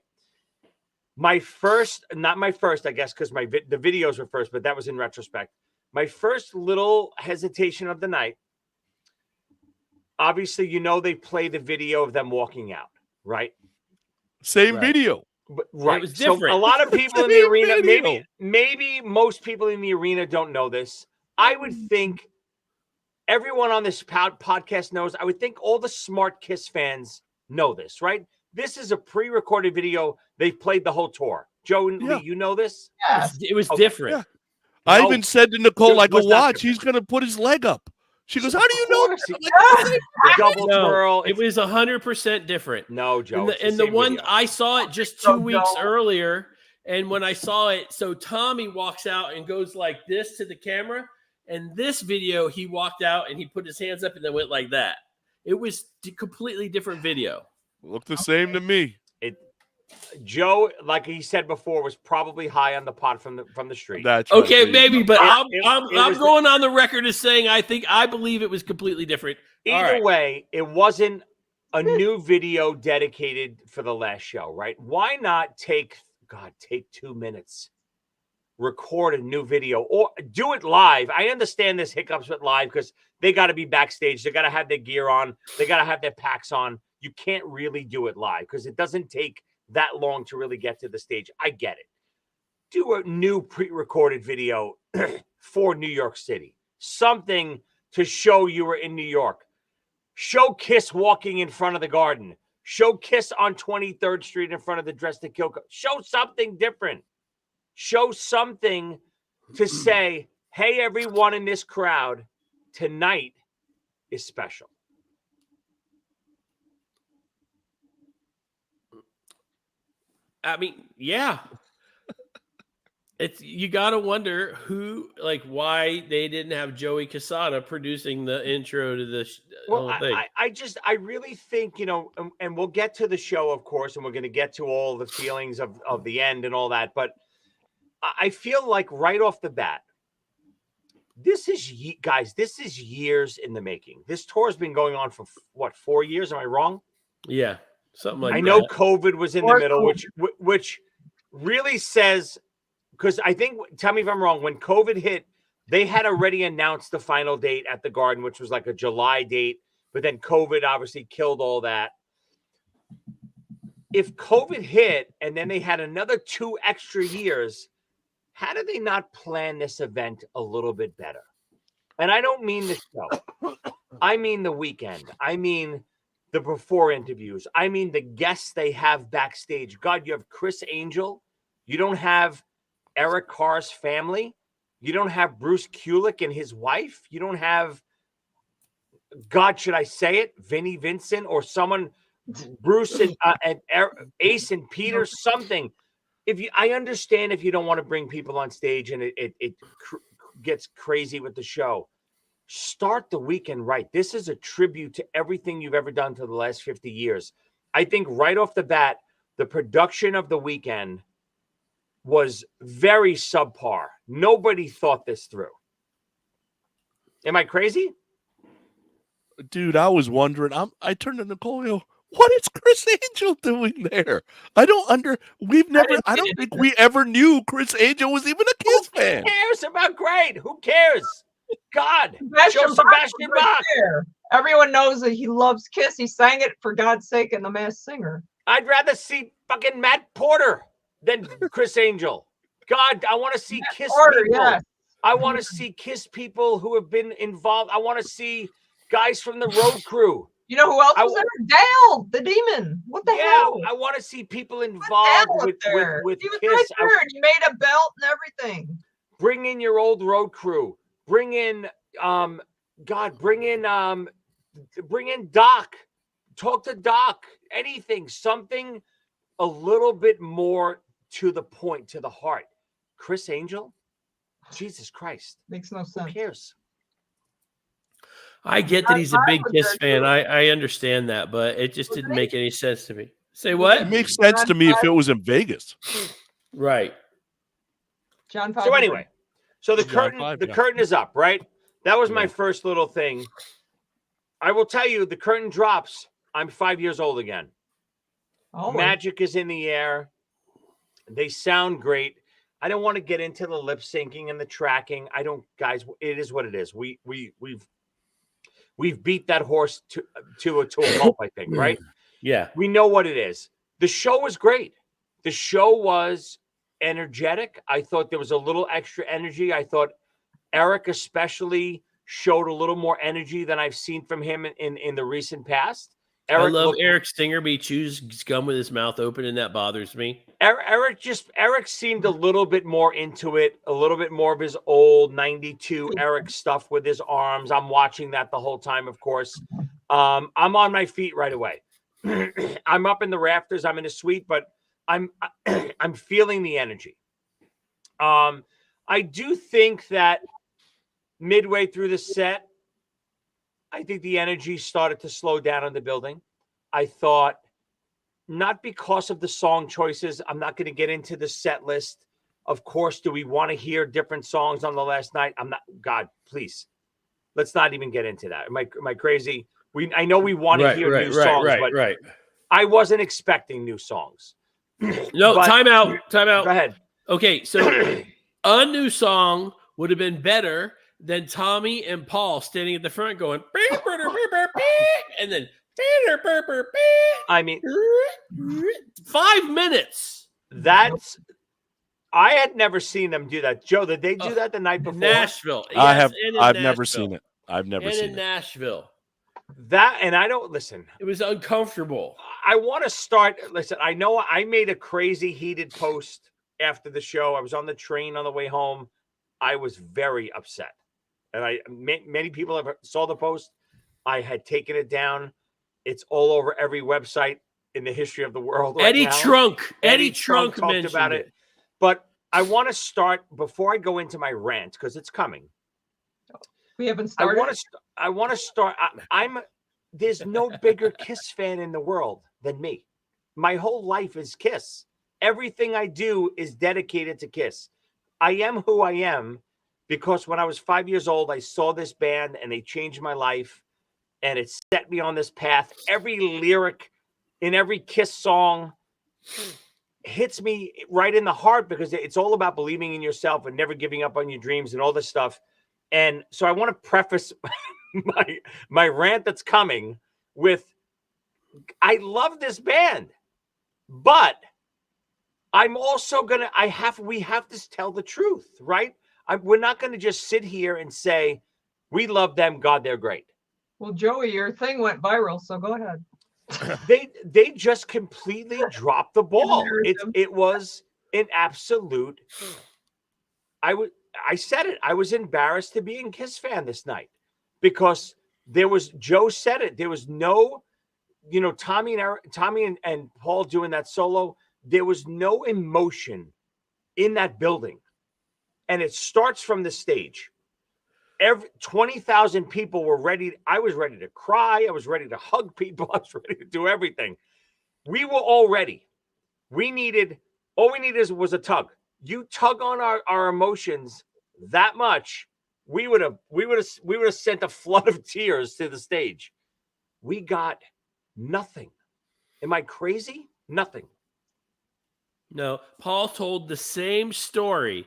Not my first, I guess, because the videos were first, but that was in retrospect. My first little hesitation of the night. Obviously, they play the video of them walking out, right? Same video. But, right. It was different. So a lot of people in the arena, maybe most people in the arena don't know this. I would think everyone on this podcast knows. I would think all the smart Kiss fans know this, right? This is a pre-recorded video. They've played the whole tour. Joe and Lee, you know this? Yes. It was different. Yeah. I even said to Nicole, I go, "Watch, he's going to put his leg up." She goes, "How do you know?" The double twirl. It was 100% different. No, Joe. And the one video. I saw it just 2 weeks earlier, and when I saw it, so Tommy walks out and goes like this to the camera, And this video, he walked out and he put his hands up and then went like that. It was a completely different video. Looked the same to me. Joe, like he said before, was probably high on the pot from the street. That's Okay, right. maybe, but I'm was going on the record as saying I believe it was completely different. Either way, it wasn't a new video dedicated for the last show, right? Why not take 2 minutes, record a new video, or do it live? I understand there's hiccups with live because they got to be backstage. They got to have their gear on. They got to have their packs on. You can't really do it live because it doesn't take that long to really get to the stage. I get it. Do a new pre-recorded video for New York City. Something to show you were in New York. Show Kiss walking in front of the Garden. Show Kiss on 23rd Street in front of the Dress to Kill. Show something different. Show something to say, hey, everyone in this crowd, tonight is special. I mean, yeah. It's you got to wonder why they didn't have Joey Casada producing the intro to this whole thing. I really think, and we'll get to the show, of course, and we're going to get to all the feelings of the end and all that. But I feel like right off the bat, this is years in the making. This tour has been going on for 4 years? Am I wrong? Yeah. Something like that. I know COVID was in the middle, which really says, because I think, tell me if I'm wrong, when COVID hit, they had already announced the final date at the Garden, which was like a July date, but then COVID obviously killed all that. If COVID hit and then they had another 2 extra years, how did they not plan this event a little bit better? And I don't mean the show. I mean the weekend. I mean the before interviews. I mean the guests they have backstage. God, you have Chris Angel. You don't have Eric Carr's family. You don't have Bruce Kulick and his wife. You don't have, God, should I say it, Vinnie Vincent or someone, Bruce and Ace and Peter, something. I understand if you don't want to bring people on stage and it gets crazy with the show. Start the weekend right. This is a tribute to everything you've ever done for the last 50 years. I think right off the bat, the production of the weekend was very subpar. Nobody thought this through. Am I crazy? Dude, I was wondering. I turned to Nicole and go, what is Chris Angel doing there? I don't think we ever knew Chris Angel was even a Kiss fan. Who cares about Great? Who cares? God, Sebastian Sebastian Bach. Everyone knows that he loves Kiss. He sang it, for God's sake, in The Masked Singer. I'd rather see fucking Matt Porter than Chris Angel. God, I want to see Kiss people. Yes. I want to see Kiss people who have been involved. I want to see guys from the road crew. You know who else was there? Dale, the Demon. What the hell? I want to see people involved with he was Kiss. Right there, and he made a belt and everything. Bring in your old road crew. Bring in bring in Doc. Talk to Doc. Anything, something a little bit more to the point, to the heart. Chris Angel? Jesus Christ. Makes no sense. Who cares? I get that he's a big Kiss fan. I understand that, but it just didn't make any sense to me. Say what? It makes sense to me if it was in Vegas. Right. John. So anyway, so the curtain is up, right? That was my first little thing. I will tell you, the curtain drops. I'm 5 years old again. Oh, magic is in the air. They sound great. I don't want to get into the lip syncing and the tracking. Guys. It is what it is. We've beat that horse to a pulp, I think, right? Yeah. We know what it is. The show was great. The show was energetic. I thought there was a little extra energy. I thought Eric especially showed a little more energy than I've seen from him in the recent past. I love Eric Stinger, but he chews gum with his mouth open, and that bothers me. Eric seemed a little bit more into it, a little bit more of his old 92 Eric stuff with his arms. I'm watching that the whole time, of course. I'm on my feet right away. I'm up in the rafters. I'm in a suite, but I'm feeling the energy. I do think that midway through the set, I think the energy started to slow down in the building. I thought, not because of the song choices, I'm not going to get into the set list. Of course, do we want to hear different songs on the last night? I'm not. God, please, let's not even get into that. Am I crazy? I know we want to hear new songs, but I wasn't expecting new songs. No, But- time out. Go ahead. Okay, so a new song would have been better than Tommy and Paul standing at the front going, and then, I mean, 5 minutes. I had never seen them do that. Joe, did they do that the night before? Nashville. I've Nashville. never seen it. I've never seen it. Nashville. That, and I don't listen. It was uncomfortable. I want to start. Listen, I know I made a crazy heated post after the show. I was on the train on the way home. I was very upset, and many people saw the post. I had taken it down. It's all over every website in the history of the world. Right Eddie now. Trunk talked about it. But I want to start before I go into my rant because it's coming. We haven't started. I want to start. There's no bigger Kiss fan in the world than me. My whole life is Kiss. Everything I do is dedicated to Kiss. I am who I am because when I was 5 years old, I saw this band and they changed my life and it set me on this path. Every lyric in every Kiss song hits me right in the heart because it's all about believing in yourself and never giving up on your dreams and all this stuff. And so I want to preface my rant that's coming with, I love this band, but I'm also we have to tell the truth, right? We're not going to just sit here and say, we love them, God, they're great. Well, Joey, your thing went viral, so go ahead. They just completely dropped the ball. It was an absolute. I said it. I was embarrassed to be a Kiss fan this night because Joe said it. There was no, Tommy and Paul doing that solo. There was no emotion in that building, and it starts from the stage. 20,000 people were ready. I was ready to cry. I was ready to hug people. I was ready to do everything. We were all ready. All we needed was a tug. You tug on our emotions that much, we would have sent a flood of tears to the stage. We got nothing. Am I crazy? Nothing. No, Paul told the same story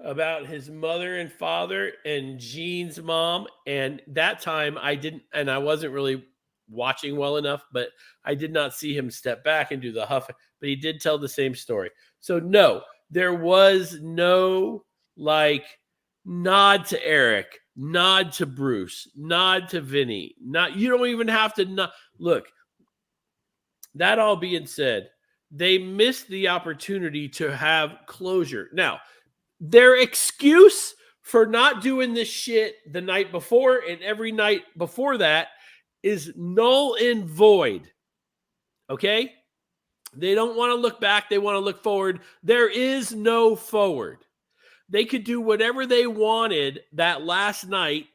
about his mother and father and Gene's mom. And that time I wasn't really watching well enough, but I did not see him step back and do the huff, but he did tell the same story. So no, there was no nod to Eric, nod to Bruce, nod to Vinny. You don't even have to look. That all being said, they missed the opportunity to have closure. Now, their excuse for not doing this shit the night before and every night before that is null and void. Okay? They don't want to look back. They want to look forward. There is no forward. They could do whatever they wanted that last night.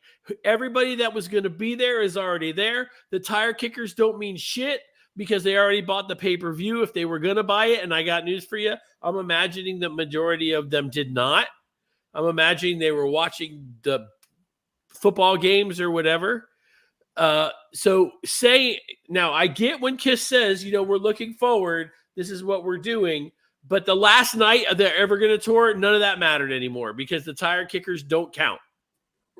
Everybody that was going to be there is already there. The tire kickers don't mean shit because they already bought the pay-per-view if they were going to buy it. And I got news for you. I'm imagining the majority of them did not. I'm imagining they were watching the football games or whatever. So now I get when Kiss says, we're looking forward. This is what we're doing. But the last night they're ever going to tour, none of that mattered anymore because the tire kickers don't count.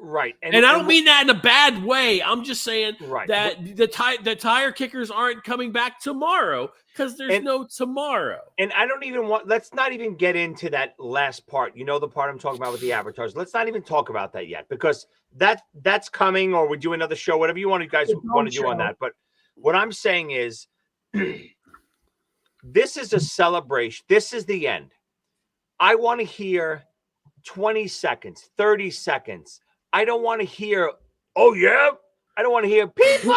Right. And I don't mean that in a bad way. I'm just saying that the tire kickers aren't coming back tomorrow because there's no tomorrow. And I don't even let's not even get into that last part. The part I'm talking about with the avatars. Let's not even talk about that yet because that's coming, or we do another show, whatever you guys want to do on that. But what I'm saying is this is a celebration. This is the end. I want to hear 20 seconds, 30 seconds. I don't want to hear, oh yeah. I don't want to hear people.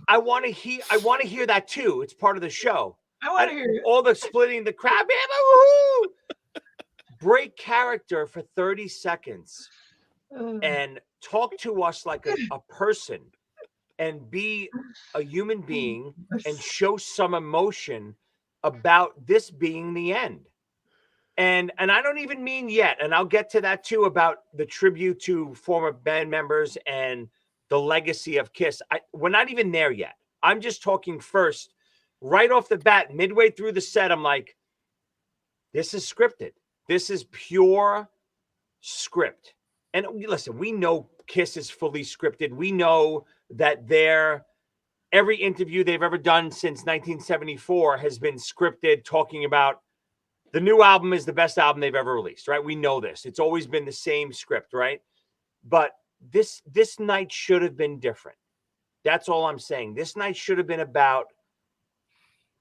I want to hear that too. It's part of the show. I want to hear you. All the splitting the crowd. Break character for 30 seconds. and talk to us like a person and be a human being and show some emotion about this being the end. And I don't even mean yet, and I'll get to that too, about the tribute to former band members and the legacy of Kiss. We're not even there yet. I'm just talking first, right off the bat, midway through the set, I'm like, this is scripted. This is pure script. And listen, we know Kiss is fully scripted. We know that every interview they've ever done since 1974 has been scripted, talking about the new album is the best album they've ever released, right? We know this. It's always been the same script, right? But this night should have been different. That's all I'm saying. This night should have been about,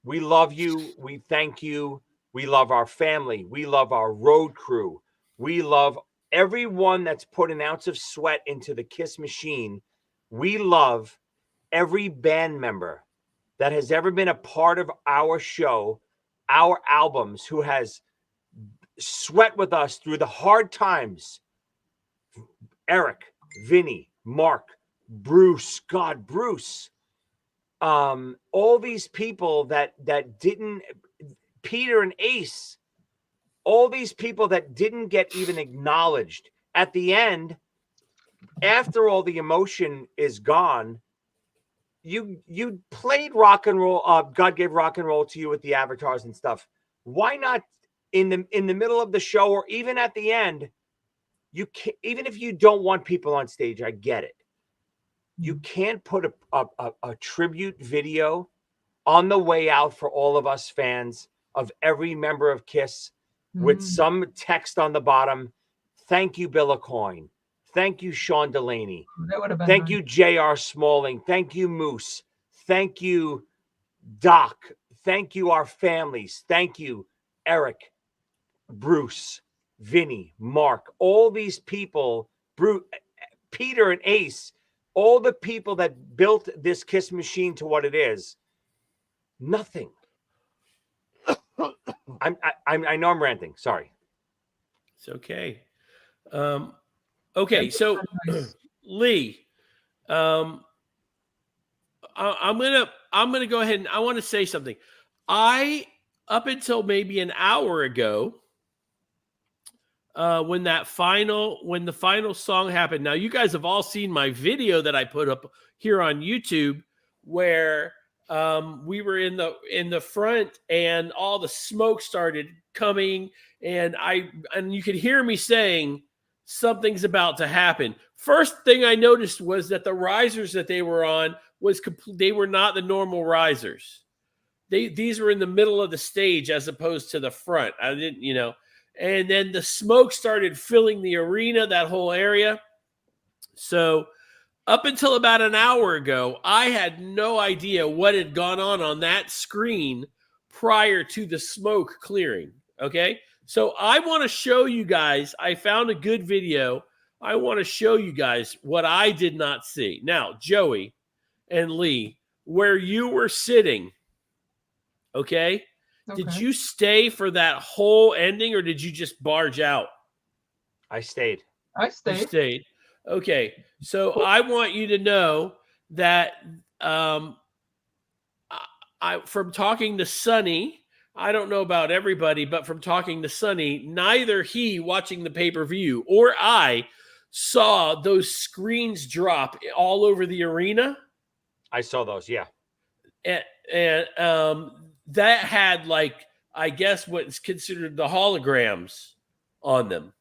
we love you, we thank you, we love our family, we love our road crew, we love everyone that's put an ounce of sweat into the Kiss machine. We love every band member that has ever been a part of our show, our albums, who has sweat with us through the hard times. Eric, Vinny, Mark, Bruce, God, Bruce, all these people that didn't, Peter and Ace, all these people that didn't get even acknowledged at the end, after all the emotion is gone. You played rock and roll. God gave rock and roll to you with the avatars and stuff. Why not in the middle of the show, or even at the end? You can, even if you don't want people on stage, I get it. You can't put a tribute video on the way out for all of us fans of every member of Kiss with some text on the bottom. Thank you, Bill Aucoin. Thank you, Sean Delaney. That would have been Thank nice. you, J.R. Smalling. Thank you, Moose. Thank you, Doc. Thank you, our families. Thank you, Eric, Bruce, Vinny, Mark, all these people, Peter and Ace, all the people that built this Kiss machine to what it is. Nothing. I know I'm ranting. Sorry. It's okay. Okay, so Leigh, I'm gonna go ahead and I want to say something. Up until maybe an hour ago, when the final song happened. Now you guys have all seen my video that I put up here on YouTube, where we were in the front and all the smoke started coming, and you could hear me saying something's about to happen. First thing I noticed was that the risers that they were on they were not the normal risers. These were in the middle of the stage as opposed to the front. I didn't, and then the smoke started filling the arena, that whole area. So up until about an hour ago, I had no idea what had gone on that screen prior to the smoke clearing. Okay. So I want to show you guys, I found a good video. I want to show you guys what I did not see. Now, Joey and Leigh, where you were sitting, okay? Did you stay for that whole ending, or did you just barge out? I stayed. I stayed. You stayed. Okay. So I want you to know that from talking to Sonny, I don't know about everybody, but from talking to Sonny, neither he watching the pay-per-view or I saw those screens drop all over the arena. I saw those, yeah. And that had, like, I guess what's considered the holograms on them.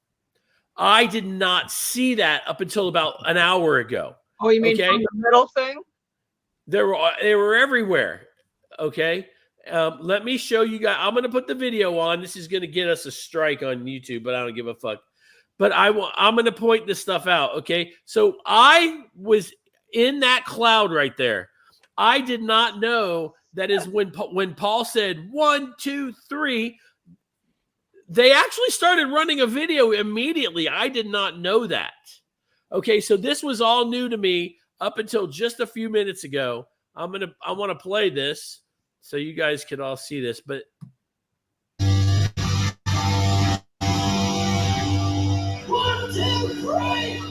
I did not see that up until about an hour ago. Oh, you mean from the middle thing? They were everywhere. Okay. Let me show you guys. I'm going to put the video on. This is going to get us a strike on YouTube, but I don't give a fuck. But I'm going to point this stuff out. Okay. So I was in that cloud right there. I did not know that is when Paul said 1, 2, 3. They actually started running a video immediately. I did not know that. Okay, so this was all new to me up until just a few minutes ago. I want to play this so you guys can all see this. But 1, 2, 3.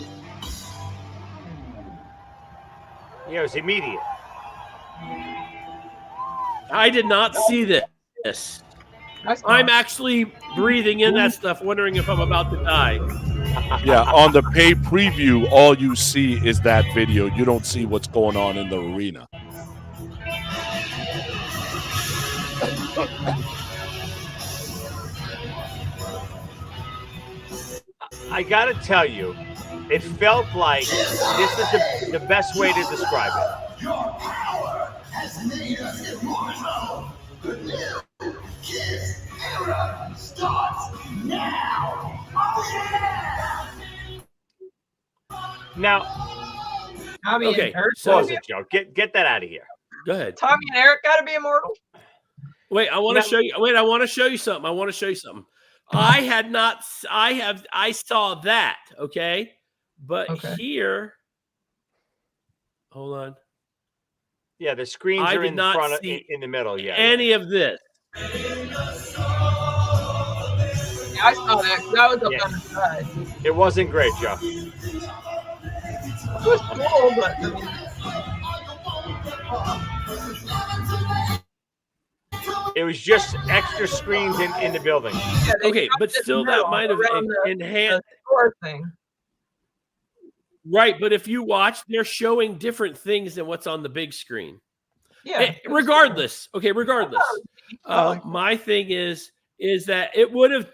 Yeah, it was immediate. I did not see this. I'm actually breathing in that stuff, wondering if I'm about to die. Yeah, on the pay preview, all you see is that video. You don't see what's going on in the arena. I gotta tell you, it felt like this is the best way to describe it. Your power has made us immortal. The new Kiss era starts now. Oh yeah! Now, Tommy Okay, and Eric. so- pause it, Joe. Get that out of here. Go ahead. Tommy and Eric got to be immortal. Wait, I want to show you. Wait, I want to show you something. I want to show you something. I saw that. Okay, but Okay. here, hold on. Yeah, the screens I are did in not front of, see in the middle. Yeah. Any of this? Yeah, I saw that. That was up Yeah. on the side. It wasn't great, Joe. It was cool, but I mean, It was just extra screens in the building. yeah, they Okay, dropped but it in still, the that middle might have around the enhanced. store thing. Right, but if you watch, they're showing different things than what's on the big screen. Yeah. Regardless, okay, regardless. Oh, My thing is that it would.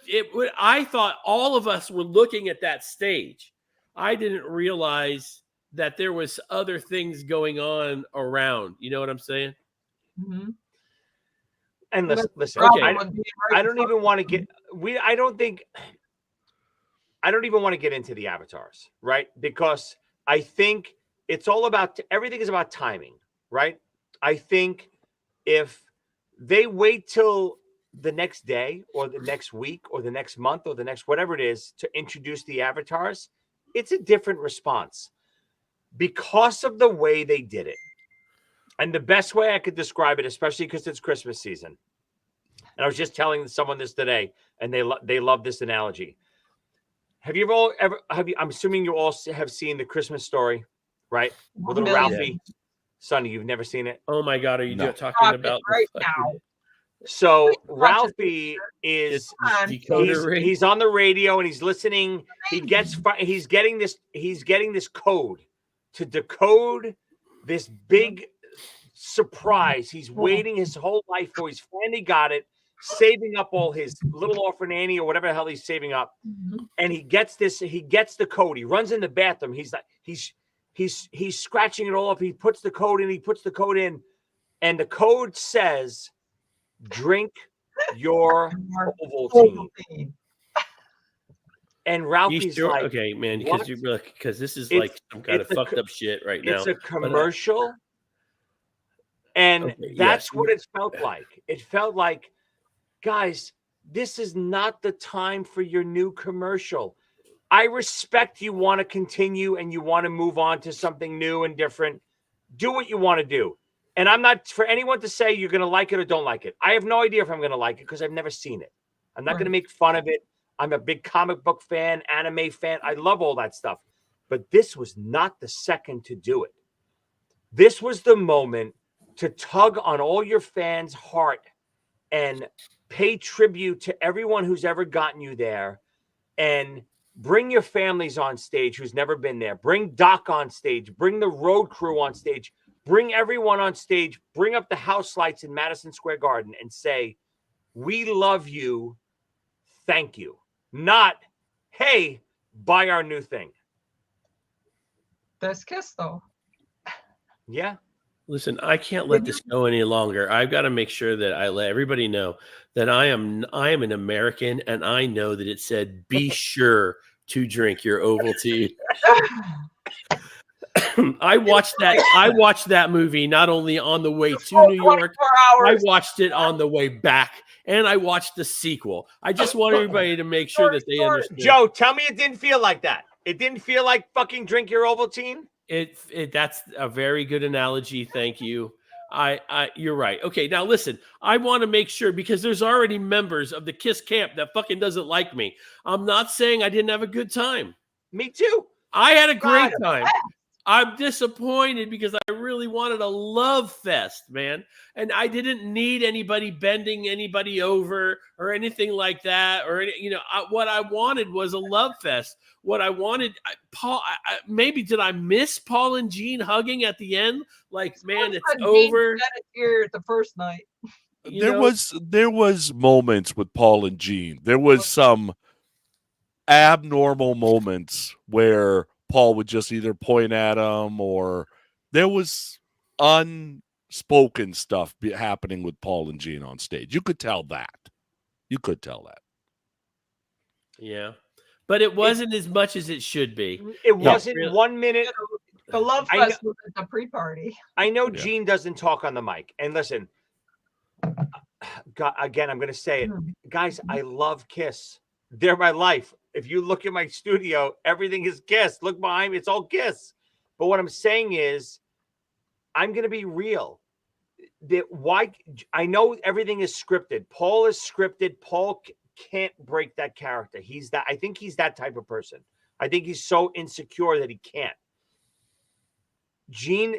I thought all of us were looking at that stage. I didn't realize that there was other things going on around. You know what I'm saying? mhm. And listen, Okay. I don't even want to get I don't even want to get into the avatars, right? Because I think it's all about everything is about timing, right? I think if they wait till the next day or the next week or the next month or the next whatever it is to introduce the avatars, it's a different response because of the way they did it. And the best way I could describe it, especially because it's Christmas season, and I was just telling someone this today, and they love this analogy. Have you ever I'm assuming you all have seen The Christmas Story, right? With little Million. Ralphie. Sonny, you've never seen it? Oh my God, are you No. talking Stop it about right the now. So Watch it. Ralphie is decoder ring? he's on the radio and he's listening. He's getting this code to decode this big surprise he's waiting his whole life for. He's finally got it, saving up all his little orphan Annie or whatever the hell he's saving up. Mhm. And he gets the code. He runs in the bathroom. He's scratching it all up. He puts the code in, and the code says, drink your Ovaltine. And Ralphie's sure? like, Okay, man, what? because this is It's- like some kind of it's a fucked co- up shit right now. it's a commercial. And Okay, that's yes. what it felt like. It felt like, guys, this is not the time for your new commercial. I respect you want to continue and you want to move on to something new and different. Do what you want to do. And I'm not for anyone to say you're going to like it or don't like it. I have no idea if I'm going to like it because I've never seen it. I'm not going to make fun of it. I'm a big comic book fan, anime fan. I love all that stuff. But this was not the second to do it. This was the moment to tug on all your fans' heart and pay tribute to everyone who's ever gotten you there and bring your families on stage who's never been there. Bring Doc on stage. Bring the road crew on stage. Bring everyone on stage. Bring up the house lights in Madison Square Garden and say, we love you. Thank you. Not, hey, buy our new thing. That's Kiss, though. Yeah. Listen, I can't let this go any longer. I've got to make sure that I let everybody know that I am an American, and I know that it said, "Be sure to drink your Ovaltine." I watched that movie not only on the way to New York, 24 I hours. watched it on the way back, and I watched the sequel. I just want everybody to make sure that they understand. Joe, tell me it didn't feel like that. It didn't feel like fucking drink your Ovaltine. That's a very good analogy. Thank you. You're right. Okay, now listen, I want to make sure because there's already members of the Kiss camp that fucking doesn't like me. I'm not saying I didn't have a good time. Me too. I had a great time. I'm disappointed because I really wanted a love fest, man. And I didn't need anybody bending anybody over or anything like that. Or, what I wanted was a love fest. What I wanted, maybe did I miss Paul and Gene hugging at the end? Like, man, it's over. Here the first night. There was moments with Paul and Gene. There was some abnormal moments where Paul would just either point at him, or there was unspoken stuff happening with Paul and Gene on stage. You could tell that. Yeah. But it wasn't as much as it should be. It wasn't really. 1 minute. The love fest was at the pre-party. I know Gene doesn't talk on the mic. And listen, again, I'm going to say it. Guys, I love Kiss. They're my life. If you look at my studio, everything is Kiss. Look behind me, it's all Kiss. But what I'm saying is, I'm going to be real. I know everything is scripted. Paul is scripted. Paul can't break that character. I think he's that type of person. I think he's so insecure that he can't. Gene,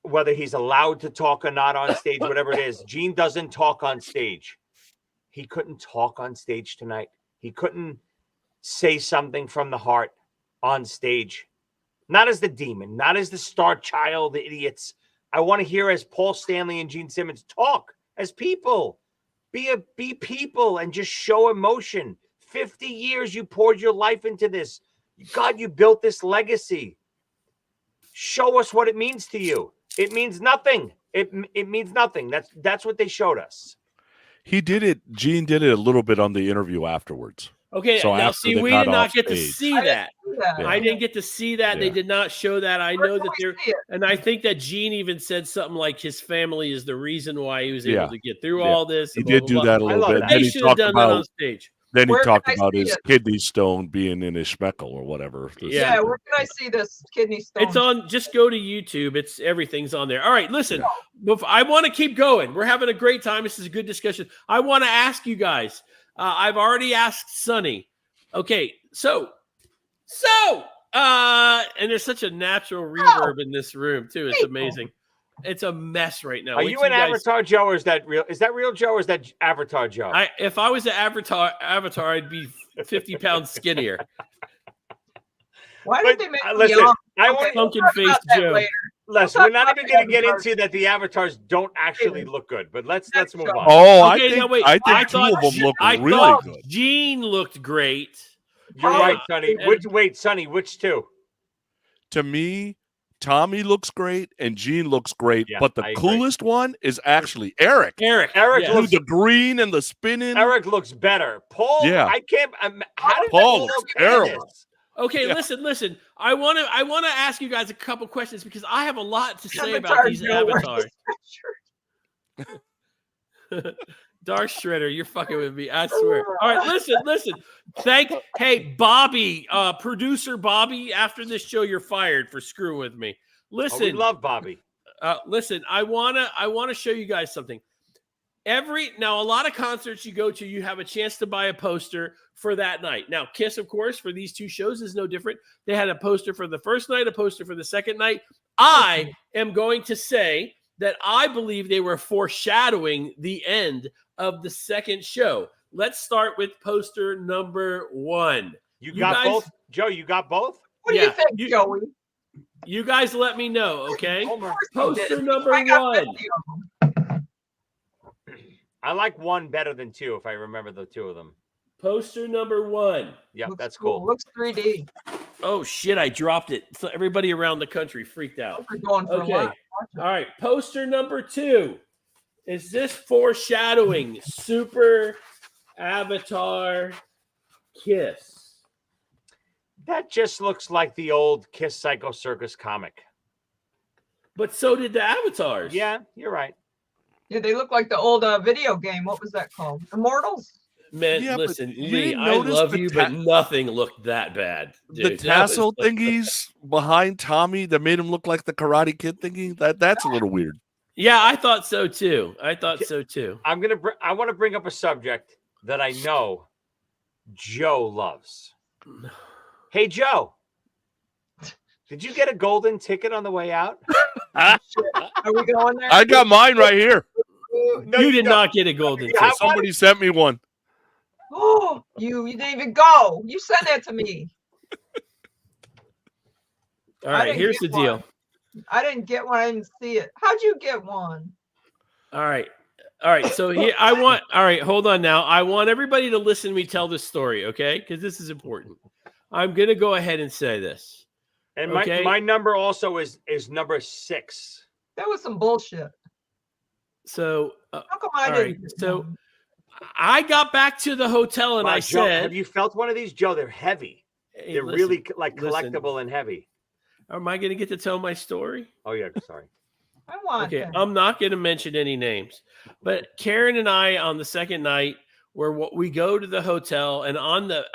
whether he's allowed to talk or not on stage, whatever it is, Gene doesn't talk on stage. He couldn't talk on stage tonight. He couldn't say something from the heart on stage. Not as the demon, not as the star child, the idiots. I want to hear as Paul Stanley and Gene Simmons talk as people. Be people and just show emotion. 50 years you poured your life into this. God, you built this legacy. Show us what it means to you. It means nothing. It means nothing. That's what they showed us. Gene did it a little bit on the interview afterwards. Okay, so now see, we did not get to see that. Yeah. I didn't get to see that. They did not show that. I know that there, and I think that Gene even said something like his family is the reason why he was able to get through all this. He did do that a little bit. They should have done that on stage. Then he talked about his kidney stone being in his schmeckle or whatever. Yeah, where can I see this kidney stone? It's on. Just go to YouTube. Everything's on there. All right, listen. I want to keep going. We're having a great time. This is a good discussion. I want to ask you guys. I've already asked Sonny. Okay, so, and there's such a natural reverb in this room too. It's amazing. It's a mess right now. Are you an Avatar Joe, or is that real? Is that real Joe, or is that Avatar Joe? If I was an Avatar, I'd be 50 pounds skinnier. Why did they make listen, young? I want pumpkin face Joe. Listen, we're not even going to get into that. The avatars don't actually look good, but let's move on. Oh, I think two of them look really good. Gene looked great. You're right, Sonny. Sonny, which two? To me, Tommy looks great and Gene looks great, but the coolest one is actually Eric. Eric looks the green and the spinning. Eric looks better. Paul, I can't. How did Paul looks terrible. Okay, listen. I want to ask you guys a couple questions because I have a lot to say about these avatars. Dark Shredder, you're fucking with me. I swear. All right, listen. Hey, Bobby, producer Bobby. After this show, you're fired for screwing with me. Listen, we love Bobby. Listen, I wanna show you guys something. Now a lot of concerts you go to, you have a chance to buy a poster for that night. Now, Kiss, of course, for these two shows is no different. They had a poster for the first night, a poster for the second night. I am going to say that I believe they were foreshadowing the end of the second show. Let's start with poster number 1. You got both? Joe, you got both? What do you think, Joey? You guys let me know, okay? Poster number 1. I like 1 better than 2, if I remember the 2 of them. Poster number 1. Yeah, that's cool. Looks 3D. Oh, shit, I dropped it. So everybody around the country freaked out. Okay. All right, poster number 2. Is this foreshadowing Super Avatar Kiss? That just looks like the old Kiss Psycho Circus comic. But so did the avatars. Yeah, you're right. Yeah, they look like the old video game. What was that called? Immortals? Man, listen, Leigh, I love you, but nothing looked that bad. Dude. The tassel thingies behind Tommy that made him look like the Karate Kid thingy, that's a little weird. Yeah, I thought so too. I want to bring up a subject that I know Joe loves. Hey, Joe. Did you get a golden ticket on the way out? Are we going there? I got mine right here. No, you did don't. not get a golden You ticket. have one? Somebody sent me one. Oh, you didn't even go. You sent that to me. All I right, didn't here's the get deal. one. I didn't get one. I didn't see it. How'd you get one? All right. So here all right, hold on now. I want everybody to listen to me tell this story, okay? Because this is important. I'm gonna go ahead and say this. And Okay. my number also is number 6. That was some bullshit. So How come I all didn't? right, get so one? I got back to the hotel and Wow, I Joe, said, have you felt one of these, Joe? They're heavy. hey, They're listen, really like listen. collectible and heavy. Am I gonna get to tell my story? Oh yeah, sorry. I want Okay, that. I'm not going to mention any names, but Karen and I on the second night, we go to the hotel, and on the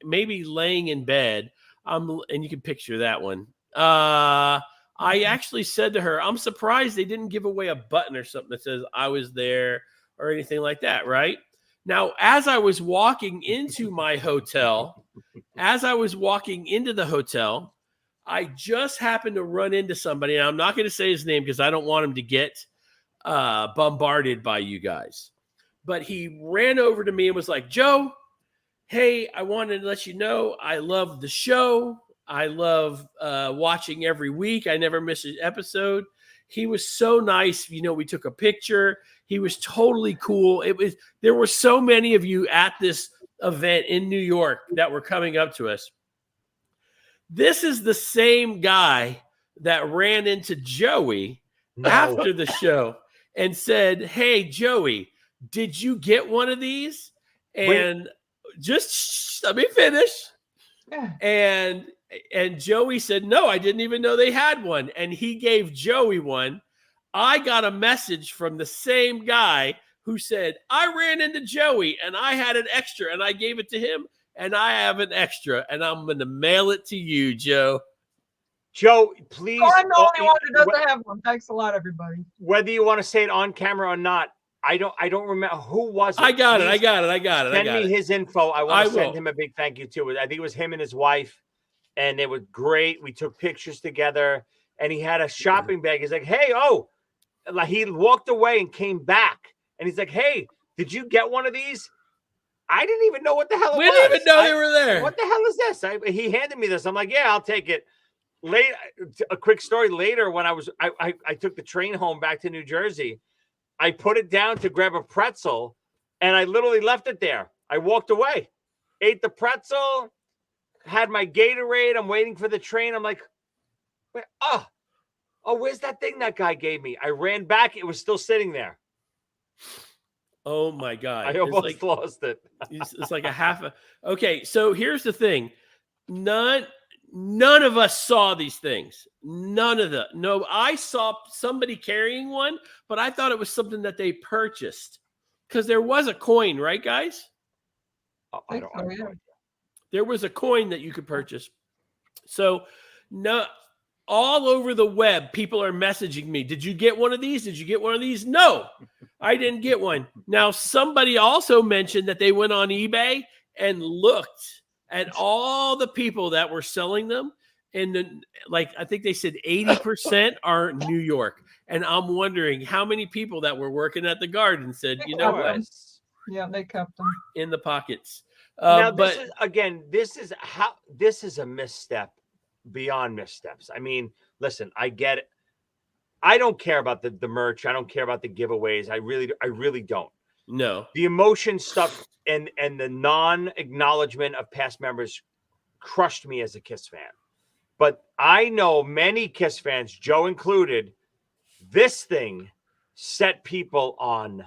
maybe laying in bed, and you can picture that one. I actually said to her, "I'm surprised they didn't give away a button or something that says I was there or anything like that." Right now, as I was walking into my hotel, I just happened to run into somebody, and I'm not going to say his name because I don't want him to get bombarded by you guys. But he ran over to me and was like, "Joe, hey, I wanted to let you know I love the show. I love watching every week. I never miss an episode." He was so nice. We took a picture. He was totally cool. There were so many of you at this event in New York that were coming up to us. This is the same guy that ran into Joey after the show and said, "Hey, Joey, did you get one of these?" And just let me finish. Yeah. And Joey said, "No, I didn't even know they had one." And he gave Joey one. I got a message from the same guy who said, "I ran into Joey and I had an extra and I gave it to him. And I have an extra, and I'm going to mail it to you, Joe." Joe, please. Oh, I'm the only one that doesn't have one. Thanks a lot, everybody. Whether you want to say it on camera or not, I don't remember who was it. I got it. Please send me his info. I want to send him a big thank you too. I think it was him and his wife, and it was great. We took pictures together, and he had a shopping bag. He's like, "Hey, like he walked away and came back, and he's like, "Hey, did you get one of these?" I didn't even know what the hell it was. We didn't even know they were there. What the hell is this? He handed me this. I'm like, "Yeah, I'll take it." Later, a quick story later, when I took the train home back to New Jersey, I put it down to grab a pretzel, and I literally left it there. I walked away, ate the pretzel, had my Gatorade. I'm waiting for the train. I'm like, where's that thing that guy gave me? I ran back. It was still sitting there. Oh my God. I almost lost it. It's like a half. Okay. So here's the thing. None of us saw these things. None of them. No, I saw somebody carrying one, but I thought it was something that they purchased because there was a coin, right, guys? I don't know. Yeah. There was a coin that you could purchase. So no, all over the web, people are messaging me. "Did you get one of these? Did you get one of these?" No, I didn't get one. Now, somebody also mentioned that they went on eBay and looked at all the people that were selling them. And then, I think they said 80% are New York. And I'm wondering how many people that were working at the garden said, "You know what? Yeah, they kept them In the pockets." Now, But this is a misstep beyond missteps. I mean, listen, I get it. I don't care about the merch. I don't care about the giveaways. I really don't. no, The emotion stuff and the non-acknowledgement of past members crushed me as a Kiss fan. But I know many Kiss fans, Joe included, this thing set people on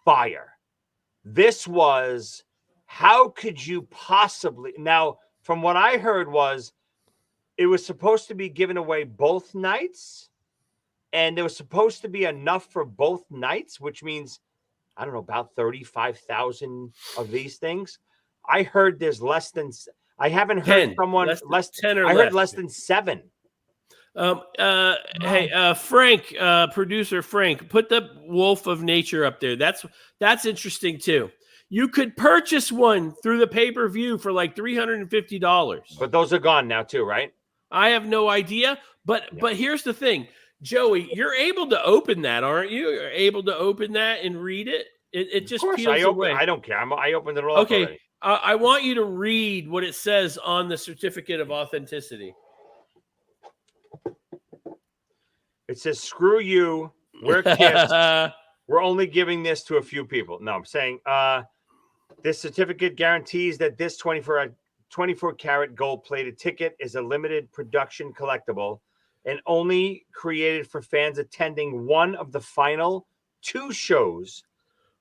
fire. This was, how could you possibly? Now, from what I heard was, it was supposed to be given away both nights, and there was supposed to be enough for both nights, which means, I don't know, about 35,000 of these things. I heard there's less than, I haven't heard 10, someone less 10 or I less. heard less than 7. Hey, Frank, producer Frank, put the Wolf of Nature up there. That's interesting too. You could purchase one through the pay-per-view for like $350. But those are gone now too, right? I have no idea. But here's the thing, Joey, you're able to open that, aren't you? You're able to open that and read it. It just peels away. I don't care. I opened it all up Okay. already. I want you to read what it says on the certificate of authenticity. It says, "Screw you. We're KISS. We're only giving this to a few people." No, I'm saying this certificate guarantees that this 24-karat gold-plated ticket is a limited production collectible and only created for fans attending one of the final 2 shows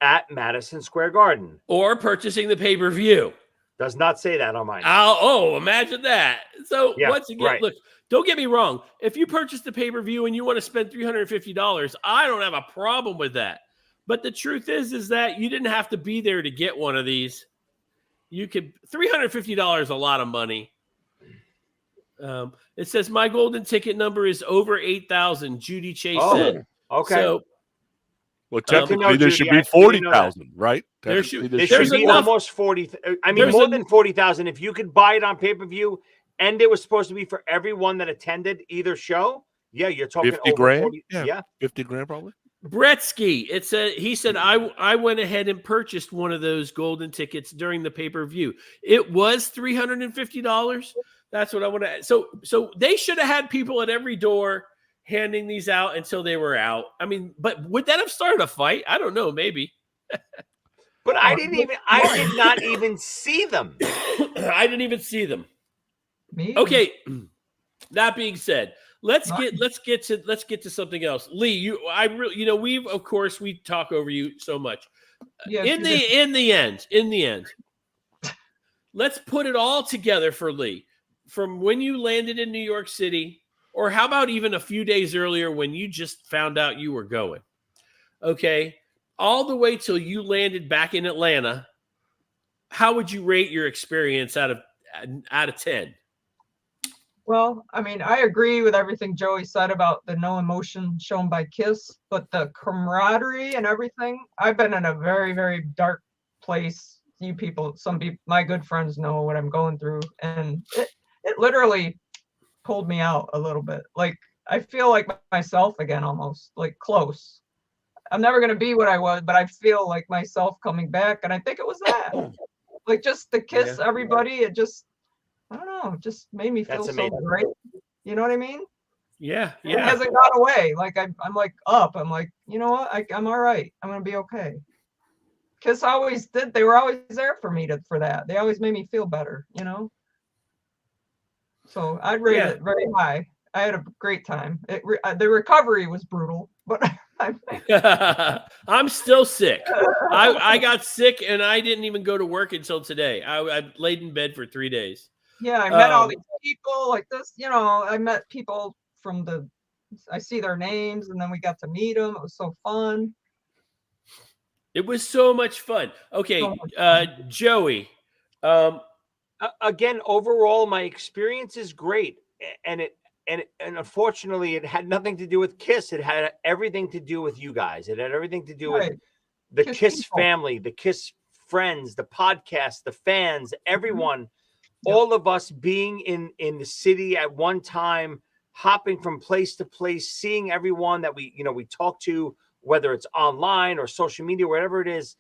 at Madison Square Garden. Or purchasing the pay-per-view. Does not say that on mine. Imagine that. So Yeah, once again, right. look, don't get me wrong. If you purchase the pay-per-view and you want to spend $350, I don't have a problem with that. But the truth is that you didn't have to be there to get one of these. You could $350 a lot of money. It says my golden ticket number is over 8,000. Judy Chase said. Okay. So, well, technically, there should be 40,000, right? There Technically, There There's should be enough- almost 40. I mean, there's more en- than 40,000. If you could buy it on pay-per-view and it was supposed to be for everyone that attended either show, yeah, you're talking 50 over grand? 40. Yeah. Yeah. 50 grand probably. Bretsky, he said I went ahead and purchased one of those golden tickets during the pay-per-view. It was $350. That's what I want to. So they should have had people at every door handing these out until they were out. I mean, but would that have started a fight? I don't know, maybe. But I did not even see them. I didn't even see them. Me? Okay. That being said, let's get to something else. Leigh, we talk over you so much. Yeah, In the end, let's put it all together for Leigh. From when you landed in New York City, or how about even a few days earlier when you just found out you were going? Okay. All the way till you landed back in Atlanta, how would you rate your experience out of 10? Well, I mean, I agree with everything Joey said about the no emotion shown by KISS, but the camaraderie and everything, I've been in a very, very dark place. You people, my good friends know what I'm going through, and it literally pulled me out a little bit. Like, I feel like myself again, almost, like close. I'm never going to be what I was, but I feel like myself coming back, and I think it was that. Like, just the KISS, everybody, it just, I don't know, it just made me feel so great. You know what I mean? Yeah. It hasn't gone away. Like, I'm like up. I'm like, you know what? I'm all right. I'm going to be okay. KISS always did. They were always there for me for that. They always made me feel better, you know? So I'd rate it very high. I had a great time. The recovery was brutal, but I'm still sick. I got sick and I didn't even go to work until today. I laid in bed for 3 days. Yeah, I met all these people like this. You know, I met people I see their names, and then we got to meet them. It was so fun. It was so much fun. Okay, Joey. Again, overall, my experience is great, and unfortunately, it had nothing to do with KISS. It had everything to do with you guys. It had everything to do with the KISS family, the KISS friends, the podcast, the fans, everyone, all of us being in the city at one time, hopping from place to place, seeing everyone that we talk to, whether it's online or social media, whatever it is.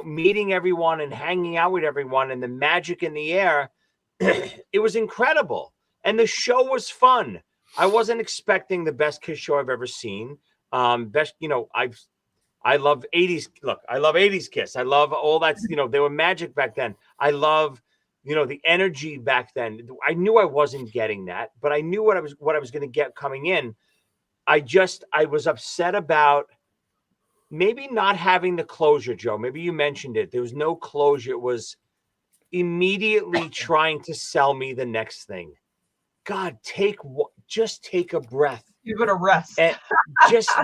Meeting everyone and hanging out with everyone and the magic in the air, it was incredible. And the show was fun. I wasn't expecting the best KISS show I've ever seen. I love 80s. Look, I love 80s KISS. I love all that. They were magic back then. I love, the energy back then. I knew I wasn't getting that, but I knew what I was going to get coming in. I was upset about maybe not having the closure, Joe. Maybe you mentioned it. There was no closure. It was immediately trying to sell me the next thing. God, just take a breath. Give it a rest. And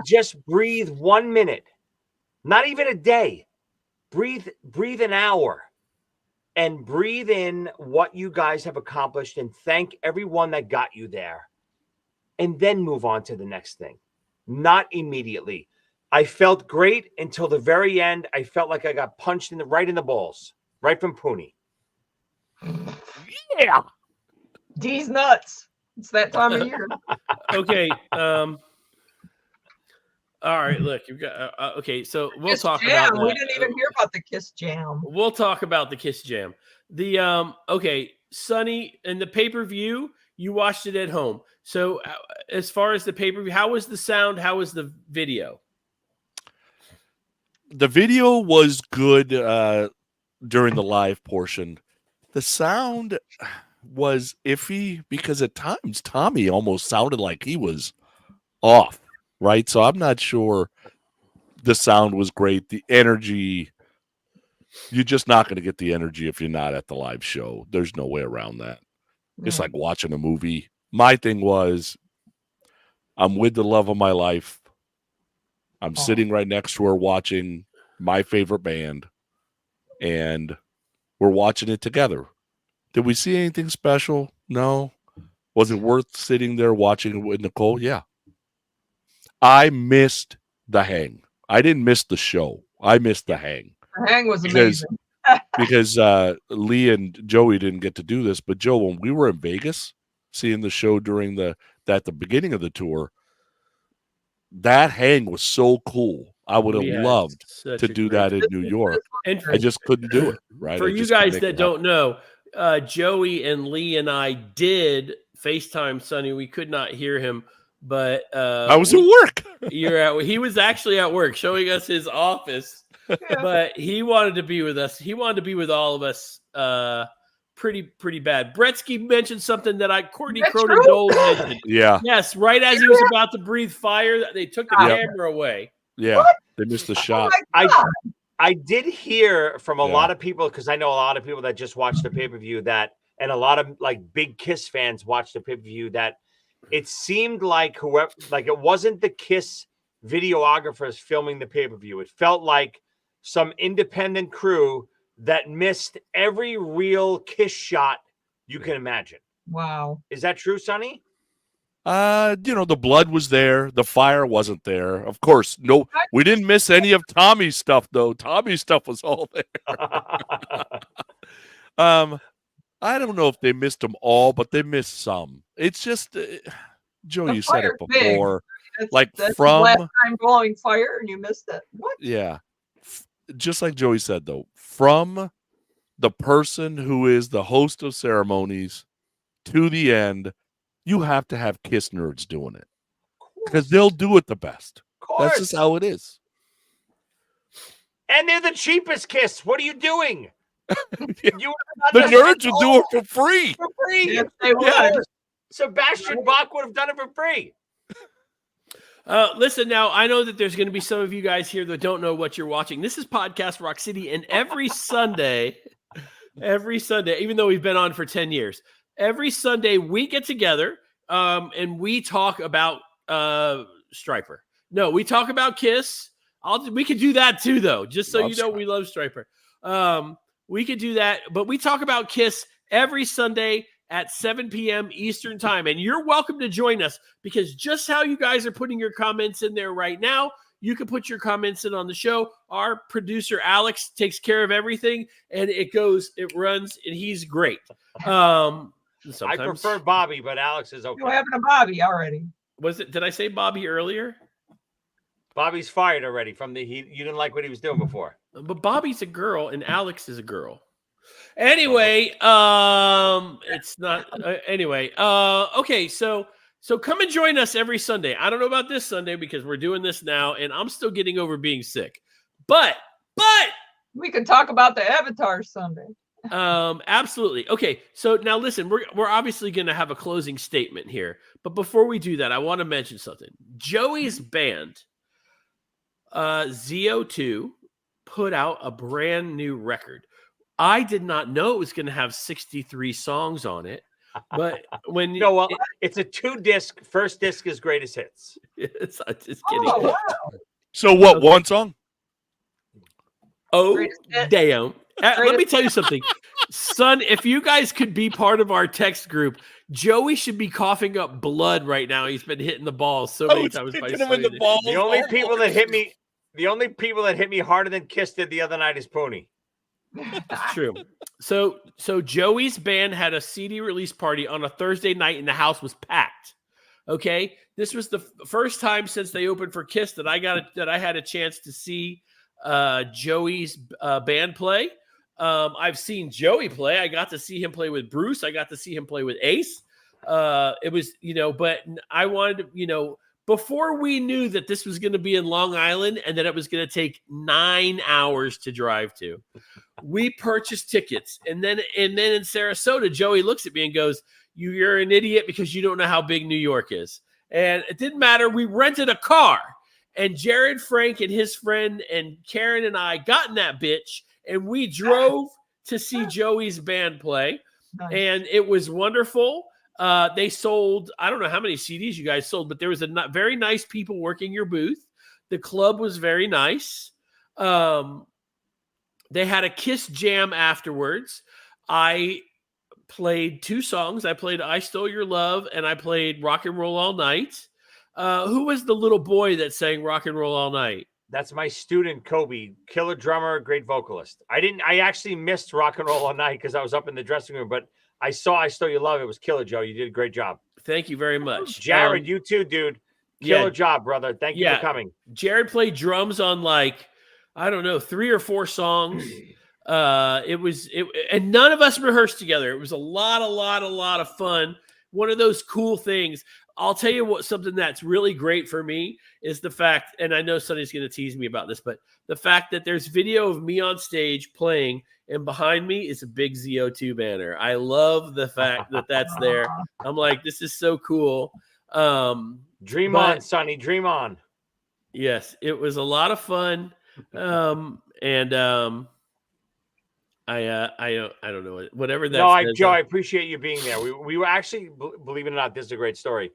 just breathe 1 minute. Not even a day. Breathe an hour. And breathe in what you guys have accomplished and thank everyone that got you there. And then move on to the next thing. Not immediately. I felt great until the very end. I felt like I got punched right in the balls, right from Pooney. Yeah. D's nuts. It's that time of year. Okay. All right. Look, you've got. Okay, so we'll Kiss talk Jam. about that. We didn't even hear about the Kiss Jam. We'll talk about the Kiss Jam. The okay, Sonny, and the pay-per-view, you watched it at home. So as far as the pay-per-view, how was the sound? How was the video? The video was good during the live portion. The sound was iffy because at times Tommy almost sounded like he was off, right? So I'm not sure the sound was great. The energy, you're just not going to get the energy if you're not at the live show. There's no way around that. It's like watching a movie. My thing was, I'm with the love of my life. I'm sitting right next to her watching my favorite band, and we're watching it together. Did we see anything special? No. Was it worth sitting there watching it with Nicole? Yeah. I missed the hang. I didn't miss the show. I missed the hang. The hang was amazing. Because Leigh and Joey didn't get to do this, but Joe, when we were in Vegas seeing the show during the beginning of the tour, that hang was so cool. I would have loved to do that in New York. And I just couldn't do it. Right. For you guys that don't know, Joey and Leigh and I did FaceTime Sonny. We could not hear him, but I was at work. He was actually at work showing us his office. But he wanted to be with us. He wanted to be with all of us pretty bad. Bretsky mentioned something that Courtney Cronin Gold mentioned. Yeah. Yes, right as he was about to breathe fire, they took the camera away. Yeah. What? They missed the shot. I did hear from a lot of people, because I know a lot of people that just watched the pay-per-view and a lot of like big Kiss fans watched the pay-per-view, that it seemed like it wasn't the Kiss videographers filming the pay-per-view. It felt like some independent crew that missed every real Kiss shot you can imagine. Wow. Is that true, Sonny? The blood was there. The fire wasn't there. Of course, no, we didn't miss any of Tommy's stuff, though. Tommy's stuff was all there. I don't know if they missed them all, but they missed some. It's just, Joe, you said it before. That's from last time blowing fire and you missed it. What? Yeah. Just like Joey said, though, from the person who is the host of ceremonies to the end, you have to have Kiss nerds doing it because they'll do it the best. That's just how it is. And they're the cheapest Kiss. What are you doing? The nerds would do it for free. For free. Yes, they would. Sebastian Bach would have done it for free. Listen, now I know that there's going to be some of you guys here that don't know what you're watching. This is Podcast Rock City, and every Sunday, even though we've been on for 10 years, every Sunday we get together and we talk about Stryper. No, we talk about Kiss. We could do that too, though, just so you know we love Stryper. We could do that, but we talk about Kiss every Sunday at 7 p.m. Eastern time. And you're welcome to join us, because just how you guys are putting your comments in there right now, you can put your comments in on the show. Our producer, Alex, takes care of everything, and it runs, and he's great. I prefer Bobby, but Alex is okay. You having a Bobby already. Did I say Bobby earlier? Bobby's fired already you didn't like what he was doing before. But Bobby's a girl and Alex is a girl. Anyway, it's not anyway. Okay, so come and join us every Sunday. I don't know about this Sunday because we're doing this now and I'm still getting over being sick. But we can talk about the Avatar Sunday. Absolutely. Okay, so now listen, we're obviously going to have a closing statement here, but before we do that, I want to mention something. Joey's band, ZO2, put out a brand new record. I did not know it was going to have 63 songs on it, but when it's a 2-disc. First disc is greatest hits. It's just kidding. Oh, wow. So what? One song? Oh, damn. Let me tell you something. Son, if you guys could be part of our text group, Joey should be coughing up blood right now. He's been hitting the ball so many times. The only people that hit me harder than Kiss did the other night is Pony. It's true. So Joey's band had a CD release party on a Thursday night, and the house was packed. Okay, this was the first time since they opened for Kiss that I had a chance to see Joey's band play. I've seen Joey play. I got to see him play with Bruce. I got to see him play with Ace. It was, but I wanted to, before we knew that this was going to be in Long Island and that it was going to take 9 hours to drive to, we purchased tickets. And then in Sarasota, Joey looks at me and goes, "You're an idiot because you don't know how big New York is." And it didn't matter. We rented a car, and Jared Frank and his friend and Karen and I got in that bitch, and we drove to see Joey's band play. Nice. And it was wonderful. They sold, I don't know how many CDs you guys sold, but there was very nice people working your booth. The club was very nice. They had a Kiss jam afterwards. I played 2 songs. I played I Stole Your Love, and I played Rock and Roll All Night. Who was the little boy that sang Rock and Roll All Night? That's my student, Kobe. Killer drummer, great vocalist. I actually missed Rock and Roll All Night because I was up in the dressing room, but I saw I Stole Your Love. It was killer, Joe. You did a great job. Thank you very much. Jared, you too, dude. Killer job, brother. Thank you for coming. Jared played drums on 3 or 4 songs. And none of us rehearsed together. It was a lot of fun. One of those cool things. I'll tell you what, something that's really great for me is the fact, and I know Sonny's going to tease me about this, but the fact that there's video of me on stage playing, and behind me is a big ZO2 banner. I love the fact that that's there. I'm like, this is so cool. Dream on, Sonny. Dream on. Yes, it was a lot of fun. I don't know whatever that. No, Joe, I appreciate you being there. We were actually, believe it or not, this is a great story.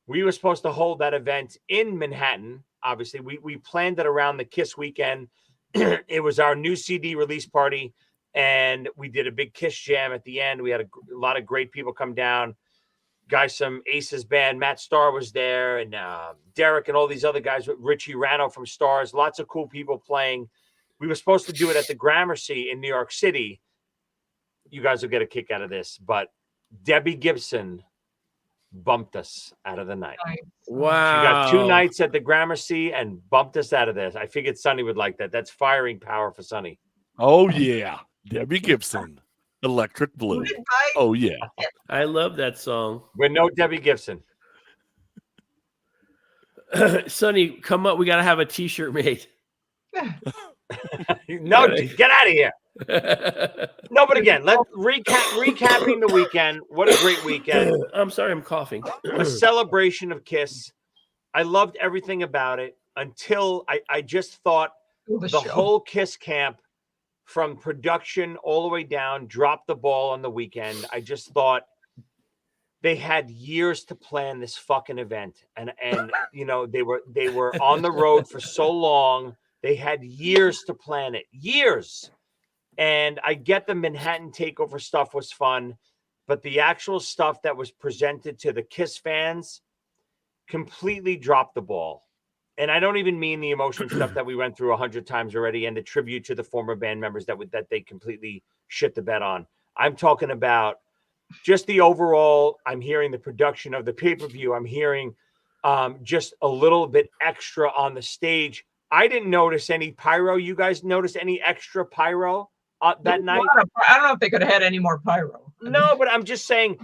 We were supposed to hold that event in Manhattan. Obviously, we planned it around the Kiss weekend. It was our new CD release party, and we did a big Kiss jam at the end. We had a lot of great people come down. Guys from Ace's band, Matt Starr was there, and Derek and all these other guys, Richie Rano from Stars, lots of cool people playing. We were supposed to do it at the Gramercy in New York City. You guys will get a kick out of this, but Debbie Gibson bumped us out of the night. Wow. She got 2 nights at the Gramercy and bumped us out of this. I figured Sonny would like that. That's firing power for Sonny. Oh, yeah. Debbie Gibson, Electric Blue. Oh, yeah. I love that song. We're no Debbie Gibson. Sonny, come up. We got to have a T-shirt made. No, get out of here. No, but again, let's recapping the weekend. What a great weekend. I'm sorry, I'm coughing. A celebration of Kiss. I loved everything about it until I just thought the whole Kiss camp, from production all the way down, dropped the ball on the weekend. I just thought they had years to plan this fucking event. And they were on the road for so long. They had years to plan it. Years. And I get the Manhattan takeover stuff was fun, but the actual stuff that was presented to the Kiss fans completely dropped the ball. And I don't even mean the emotion stuff that we went through 100 times already and the tribute to the former band members that they completely shit the bed on. I'm talking about just the overall. I'm hearing the production of the pay-per-view. I'm hearing just a little bit extra on the stage. I didn't notice any pyro. You guys notice any extra pyro that night? I don't know if they could have had any more pyro. No, but I'm just saying,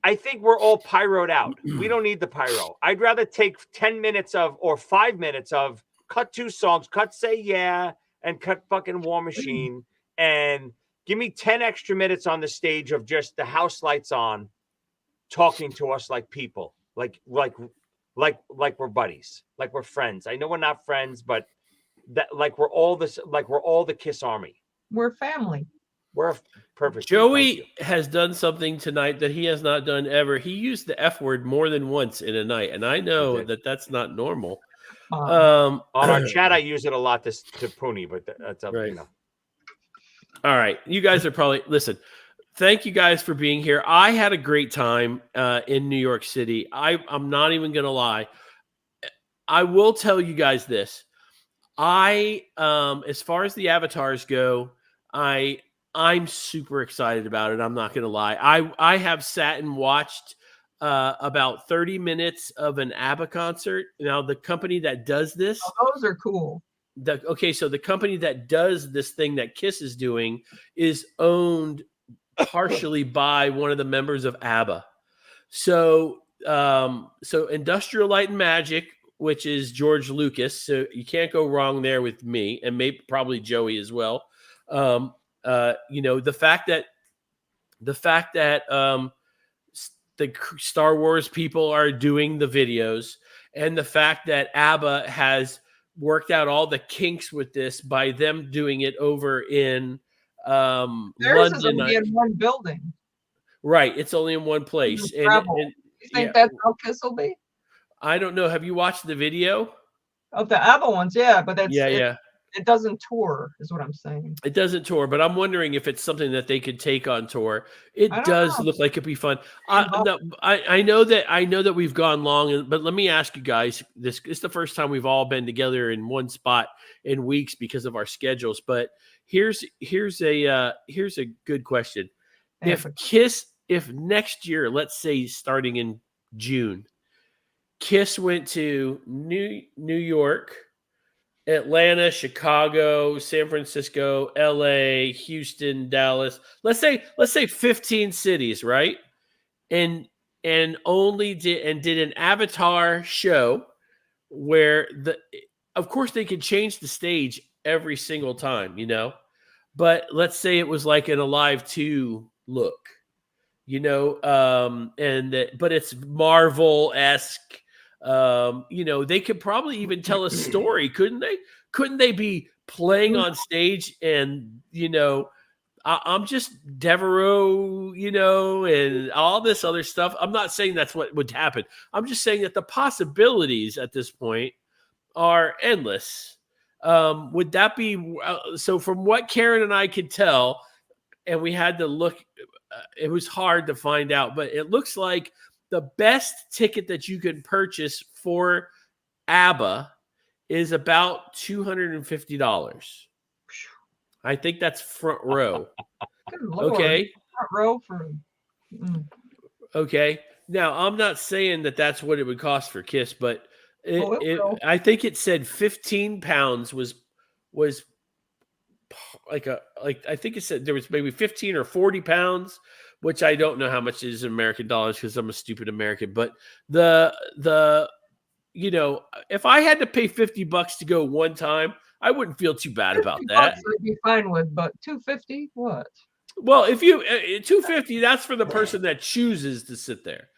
I think we're all pyroed out. We don't need the pyro. I'd rather take 10 minutes or 5 minutes of cut 2 songs, cut Say Yeah, and cut fucking War Machine, and give me 10 extra minutes on the stage of just the house lights on, talking to us like people, like we're buddies, like we're friends. I know we're not friends, but that we're all the Kiss Army. We're family. We're perfect. Joey has done something tonight that he has not done ever. He used the F word more than once in a night, and I know that that's not normal. On our chat, I use it a lot to Poonie, but that's up, right. All right, you guys are probably listen. Thank you guys for being here. I had a great time in New York City. I'm not even going to lie. I will tell you guys this. As far as the avatars go, I I'm super excited about it. I'm not going to lie. I have sat and watched about 30 minutes of an ABBA concert. Now, the company that does this, Oh, those are cool. so the company that does this thing that Kiss is doing is owned partially by one of the members of ABBA. So Industrial Light and Magic, which is George Lucas. So you can't go wrong there with me, and maybe probably Joey as well. The fact that the Star Wars people are doing the videos, and the fact that ABBA has worked out all the kinks with this by them doing it over in Theirs is London. only in one building. Right, it's only in one place. And you think that's how Kiss will be? I don't know. Have you watched the video? Of the ABBA ones, yeah, but that's Yeah. It doesn't tour, is what I'm saying. It doesn't tour, but I'm wondering if it's something that they could take on tour. It does look like it'd be fun. I know that we've gone long, but let me ask you guys: this is the first time we've all been together in one spot in weeks because of our schedules. But here's a good question: if next year, let's say starting in June, Kiss went to New York, Atlanta, Chicago, San Francisco, LA, Houston, Dallas. Let's say 15 cities, right? And did an Avatar show where of course they could change the stage every single time, but let's say it was like an Alive 2 look, but it's Marvel-esque. They could probably even tell a story, couldn't they? Couldn't they be playing on stage and, I'm just Devereaux, and all this other stuff. I'm not saying that's what would happen. I'm just saying that the possibilities at this point are endless. Would that be so? From what Karen and I could tell, and we had to look, it was hard to find out, but it looks like the best ticket that you can purchase for ABBA is about $250. I think that's front row. Okay. Front row Okay. Now, I'm not saying that that's what it would cost for Kiss, but I think it said 15 pounds was I think it said there was maybe 15 or 40 pounds, which I don't know how much it is in American dollars because I'm a stupid American. But if I had to pay $50 to go one time, I wouldn't feel too bad about that. I'd be fine with, but $250, what? Well, if you $250, that's for the person that chooses to sit there.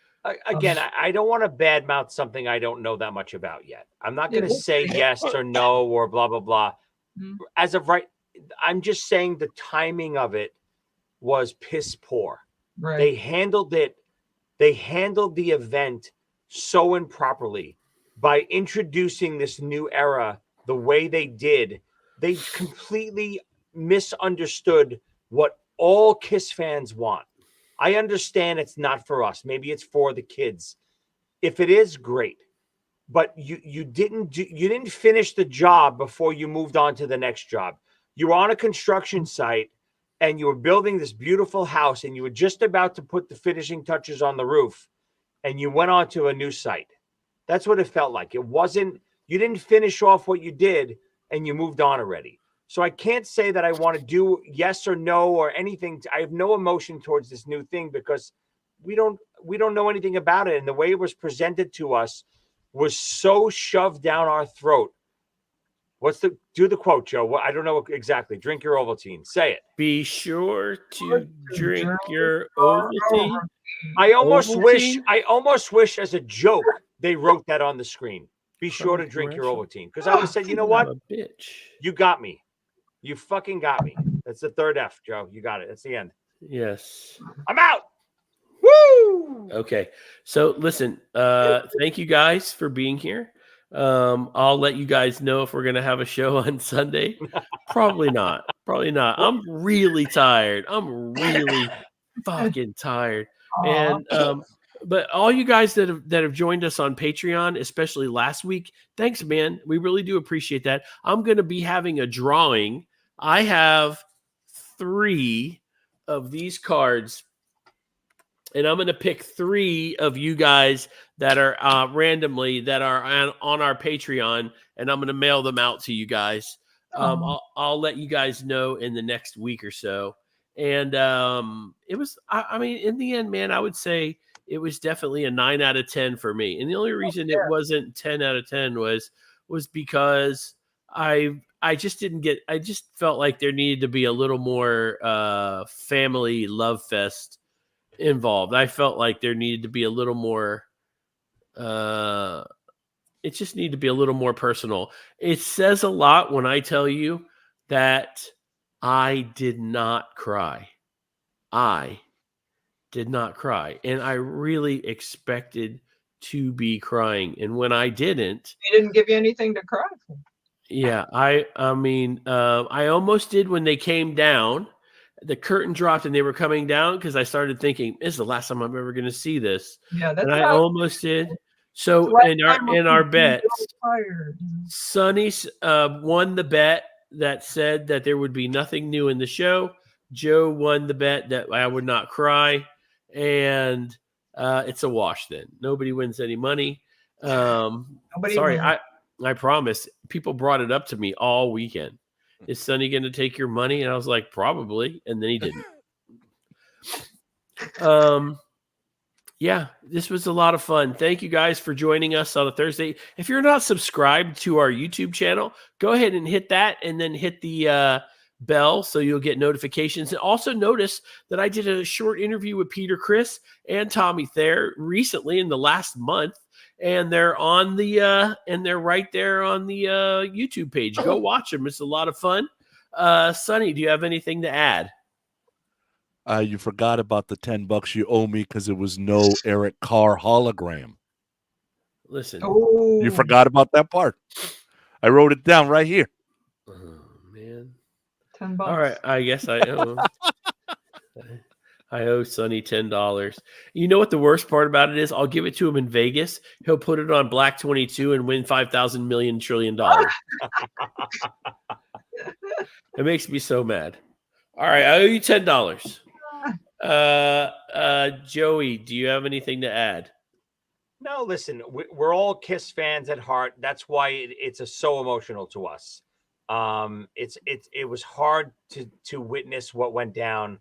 Again, I don't want to badmouth something I don't know that much about yet. I'm not going to say yes or no or blah blah blah. As of right, I'm just saying the timing of it was piss poor. Right. They handled the event so improperly by introducing this new era the way they did. They completely misunderstood what all Kiss fans want. I understand it's not for us. Maybe it's for the kids. If it is, great. But you didn't finish the job before you moved on to the next job. You were on a construction site and you were building this beautiful house and you were just about to put the finishing touches on the roof and you went on to a new site. That's what it felt like. It wasn't, you didn't finish off what you did and you moved on already. So I can't say that I want to do yes or no or anything. I have no emotion towards this new thing because we don't know anything about it. And the way it was presented to us was so shoved down our throat. Do the quote, Joe? I don't know exactly. Drink your Ovaltine. Say it. Be sure to drink your Ovaltine. I almost wish as a joke they wrote that on the screen. Be sure to drink your Ovaltine. Because I would have said, you know what? Bitch. You got me. You fucking got me. That's the third F, Joe. You got it. That's the end. Yes. I'm out. Woo! Okay. So listen, thank you guys for being here. I'll let you guys know if we're going to have a show on Sunday. Probably not. I'm really tired. I'm really fucking tired. And but all you guys that have joined us on Patreon, especially last week, thanks, man. We really do appreciate that. I'm going to be having a drawing. I have 3 of these cards, and I'm going to pick 3 of you guys that are randomly that are on our Patreon, and I'm going to mail them out to you guys. I'll let you guys know in the next week or so. And it was, I mean, in the end, man, I would say it was definitely a 9 out of 10 for me. And the only reason it wasn't 10 out of 10 was because I just felt like there needed to be a little more family love fest involved. I felt like there needed to be a little more it just needed to be a little more personal. It says a lot when I tell you that I did not cry. I did not cry, and I really expected to be crying, and when I didn't, They didn't give you anything to cry for. yeah, I mean, I almost did when they came down. The curtain dropped and they were coming down because I started thinking, "This is the last time I'm ever going to see this." Yeah, that's And I how- almost did. So Last in time I our was bets, so tired. Sonny won the bet that said that there would be nothing new in the show. Joe won the bet that I would not cry, and it's a wash. Then nobody wins any money. Nobody Sorry, wins. I promise. People brought it up to me all weekend. Is Sonny going to take your money? And I was like, probably, and then he didn't. Yeah, this was a lot of fun. Thank you guys for joining us on a Thursday. If you're not subscribed to our YouTube channel, go ahead and hit that and then hit the bell so you'll get notifications. And also notice that I did a short interview with Peter Criss and Tommy Thayer recently in the last month, and they're on the and they're right there on the YouTube page. Go watch them. It's a lot of fun. Sonny, do you have anything to add? You forgot about the $10 you owe me because it was no Eric Carr hologram. Listen. Oh, You forgot about that part. I wrote it down right here. Oh, man. $10. All right. I guess I owe. I owe Sonny $10. You know what the worst part about it is? I'll give it to him in Vegas. He'll put it on Black 22 and win $5,000 million trillion. It makes me so mad. All right, I owe you $10. Joey, do you have anything to add? No, listen, we're all Kiss fans at heart. That's why it's so emotional to us. It was hard to witness what went down,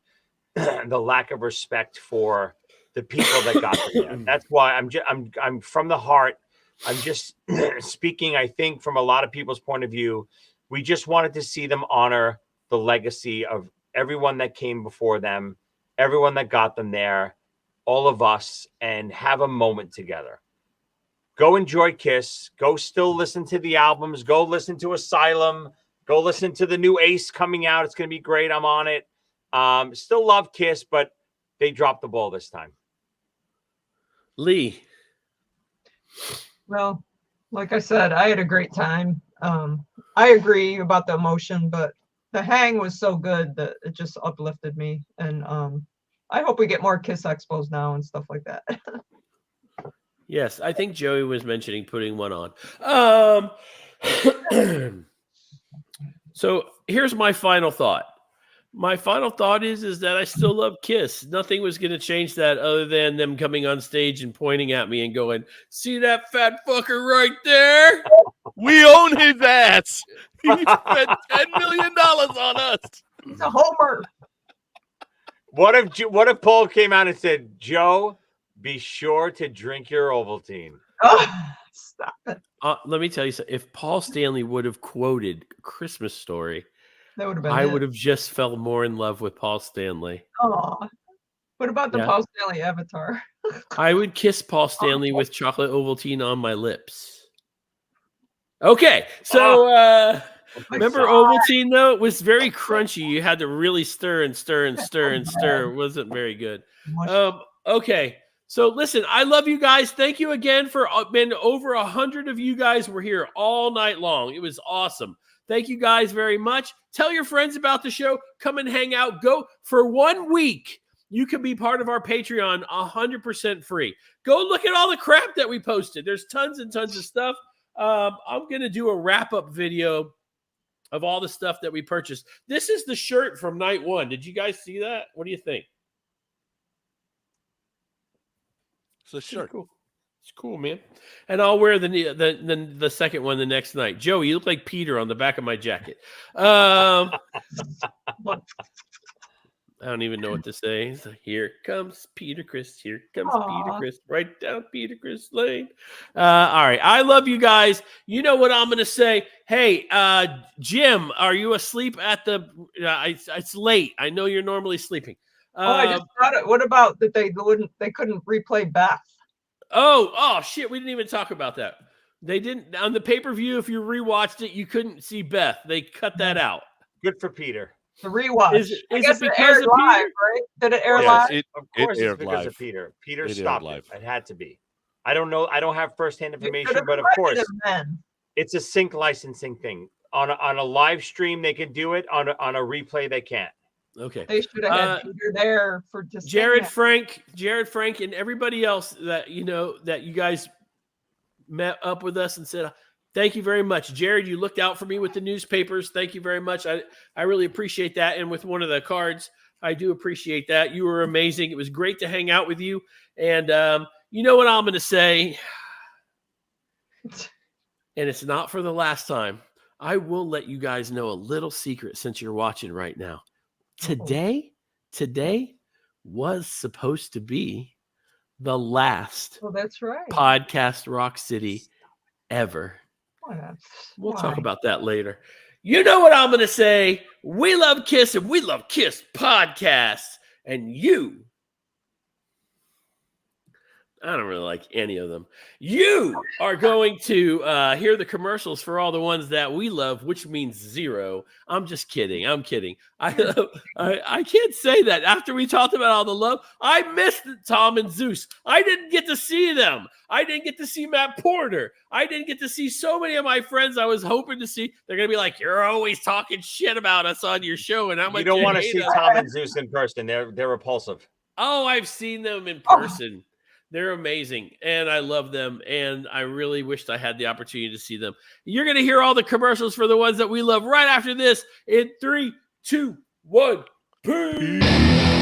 the lack of respect for the people that got them there. That's why I'm from the heart. I'm just speaking, I think, from a lot of people's point of view. We just wanted to see them honor the legacy of everyone that came before them, everyone that got them there, all of us, and have a moment together. Go enjoy Kiss. Go still listen to the albums. Go listen to Asylum. Go listen to the new Ace coming out. It's going to be great. I'm on it. Still love Kiss, but they dropped the ball this time. Leigh. Well, like I said, I had a great time. I agree about the emotion, but the hang was so good that it just uplifted me. And I hope we get more Kiss expos now and stuff like that. Yes, I think Joey was mentioning putting one on. So here's my final thought. My final thought is that I still love Kiss. Nothing was going to change that other than them coming on stage and pointing at me and going, "See that fat fucker right there? We own his ass. He spent $10 million on us." He's a homer. What if Paul came out and said, "Joe, be sure to drink your Ovaltine"? Oh, stop it. Let me tell you something. If Paul Stanley would have quoted Christmas Story, That would have been I it. would have just fell more in love with Paul Stanley. Aw. What about the Yeah. Paul Stanley avatar? I would kiss Paul Stanley with chocolate Ovaltine on my lips. Okay, so remember Ovaltine though? It was very crunchy. You had to really stir and stir and stir and stir. It wasn't very good. Okay, so listen, I love you guys. Thank you again for been over 100 of you guys were here all night long. It was awesome. Thank you guys very much. Tell your friends about the show. Come and hang out. Go for 1 week. You can be part of our Patreon 100% free. Go look at all the crap that we posted. There's tons and tons of stuff. I'm going to do a wrap-up video of all the stuff that we purchased. This is the shirt from night one. Did you guys see that? What do you think? It's a shirt. Cool. It's cool, man. And I'll wear the second one the next night. Joey, you look like Peter on the back of my jacket. I don't even know what to say. It's like, here comes Peter Chris. Here comes Peter Chris. Right down Peter Chris Lane. All right. I love you guys. You know what I'm going to say? Hey, Jim, are you asleep at the it's late. I know you're normally sleeping. I just thought it. What about that they couldn't replay Beth? Oh, shit. We didn't even talk about that. They didn't on the pay-per-view. If you rewatched it, you couldn't see Beth. They cut that out. Good for Peter. The rewatch. Is it because it of aired live, Peter? right? Did it air Yes, live? Of course, it it's aired because live. of Peter. Peter It aired stopped live. it. It had to be. I don't know. I don't have firsthand You information, could've but of invited course, him then. it's a sync licensing thing. On a live stream, they can do it. On a replay, they can't. Okay. They should have had Peter there for just Jared Frank, and everybody else that that you guys met up with us and said, thank you very much. Jared, you looked out for me with the newspapers. Thank you very much. I really appreciate that. And with one of the cards, I do appreciate that. You were amazing. It was great to hang out with you. And you know what I'm going to say? And it's not for the last time. I will let you guys know a little secret since you're watching right now. Today was supposed to be the last that's right. podcast Rock City ever. We'll talk Why? about that later. You know what I'm going to say? We love Kiss and we love Kiss podcasts. And you, I don't really like any of them. You are going to hear the commercials for all the ones that we love, which means zero. I'm just kidding. I'm kidding. I can't say that. After we talked about all the love, I missed Tom and Zeus. I didn't get to see them. I didn't get to see Matt Porter. I didn't get to see so many of my friends I was hoping to see. They're going to be like, you're always talking shit about us on your show. And how much You don't want to hate see us." Tom and Zeus in person. They're repulsive. Oh, I've seen them in person. They're amazing, and I love them, and I really wished I had the opportunity to see them. You're going to hear all the commercials for the ones that we love right after this in 3, 2, 1. Peace.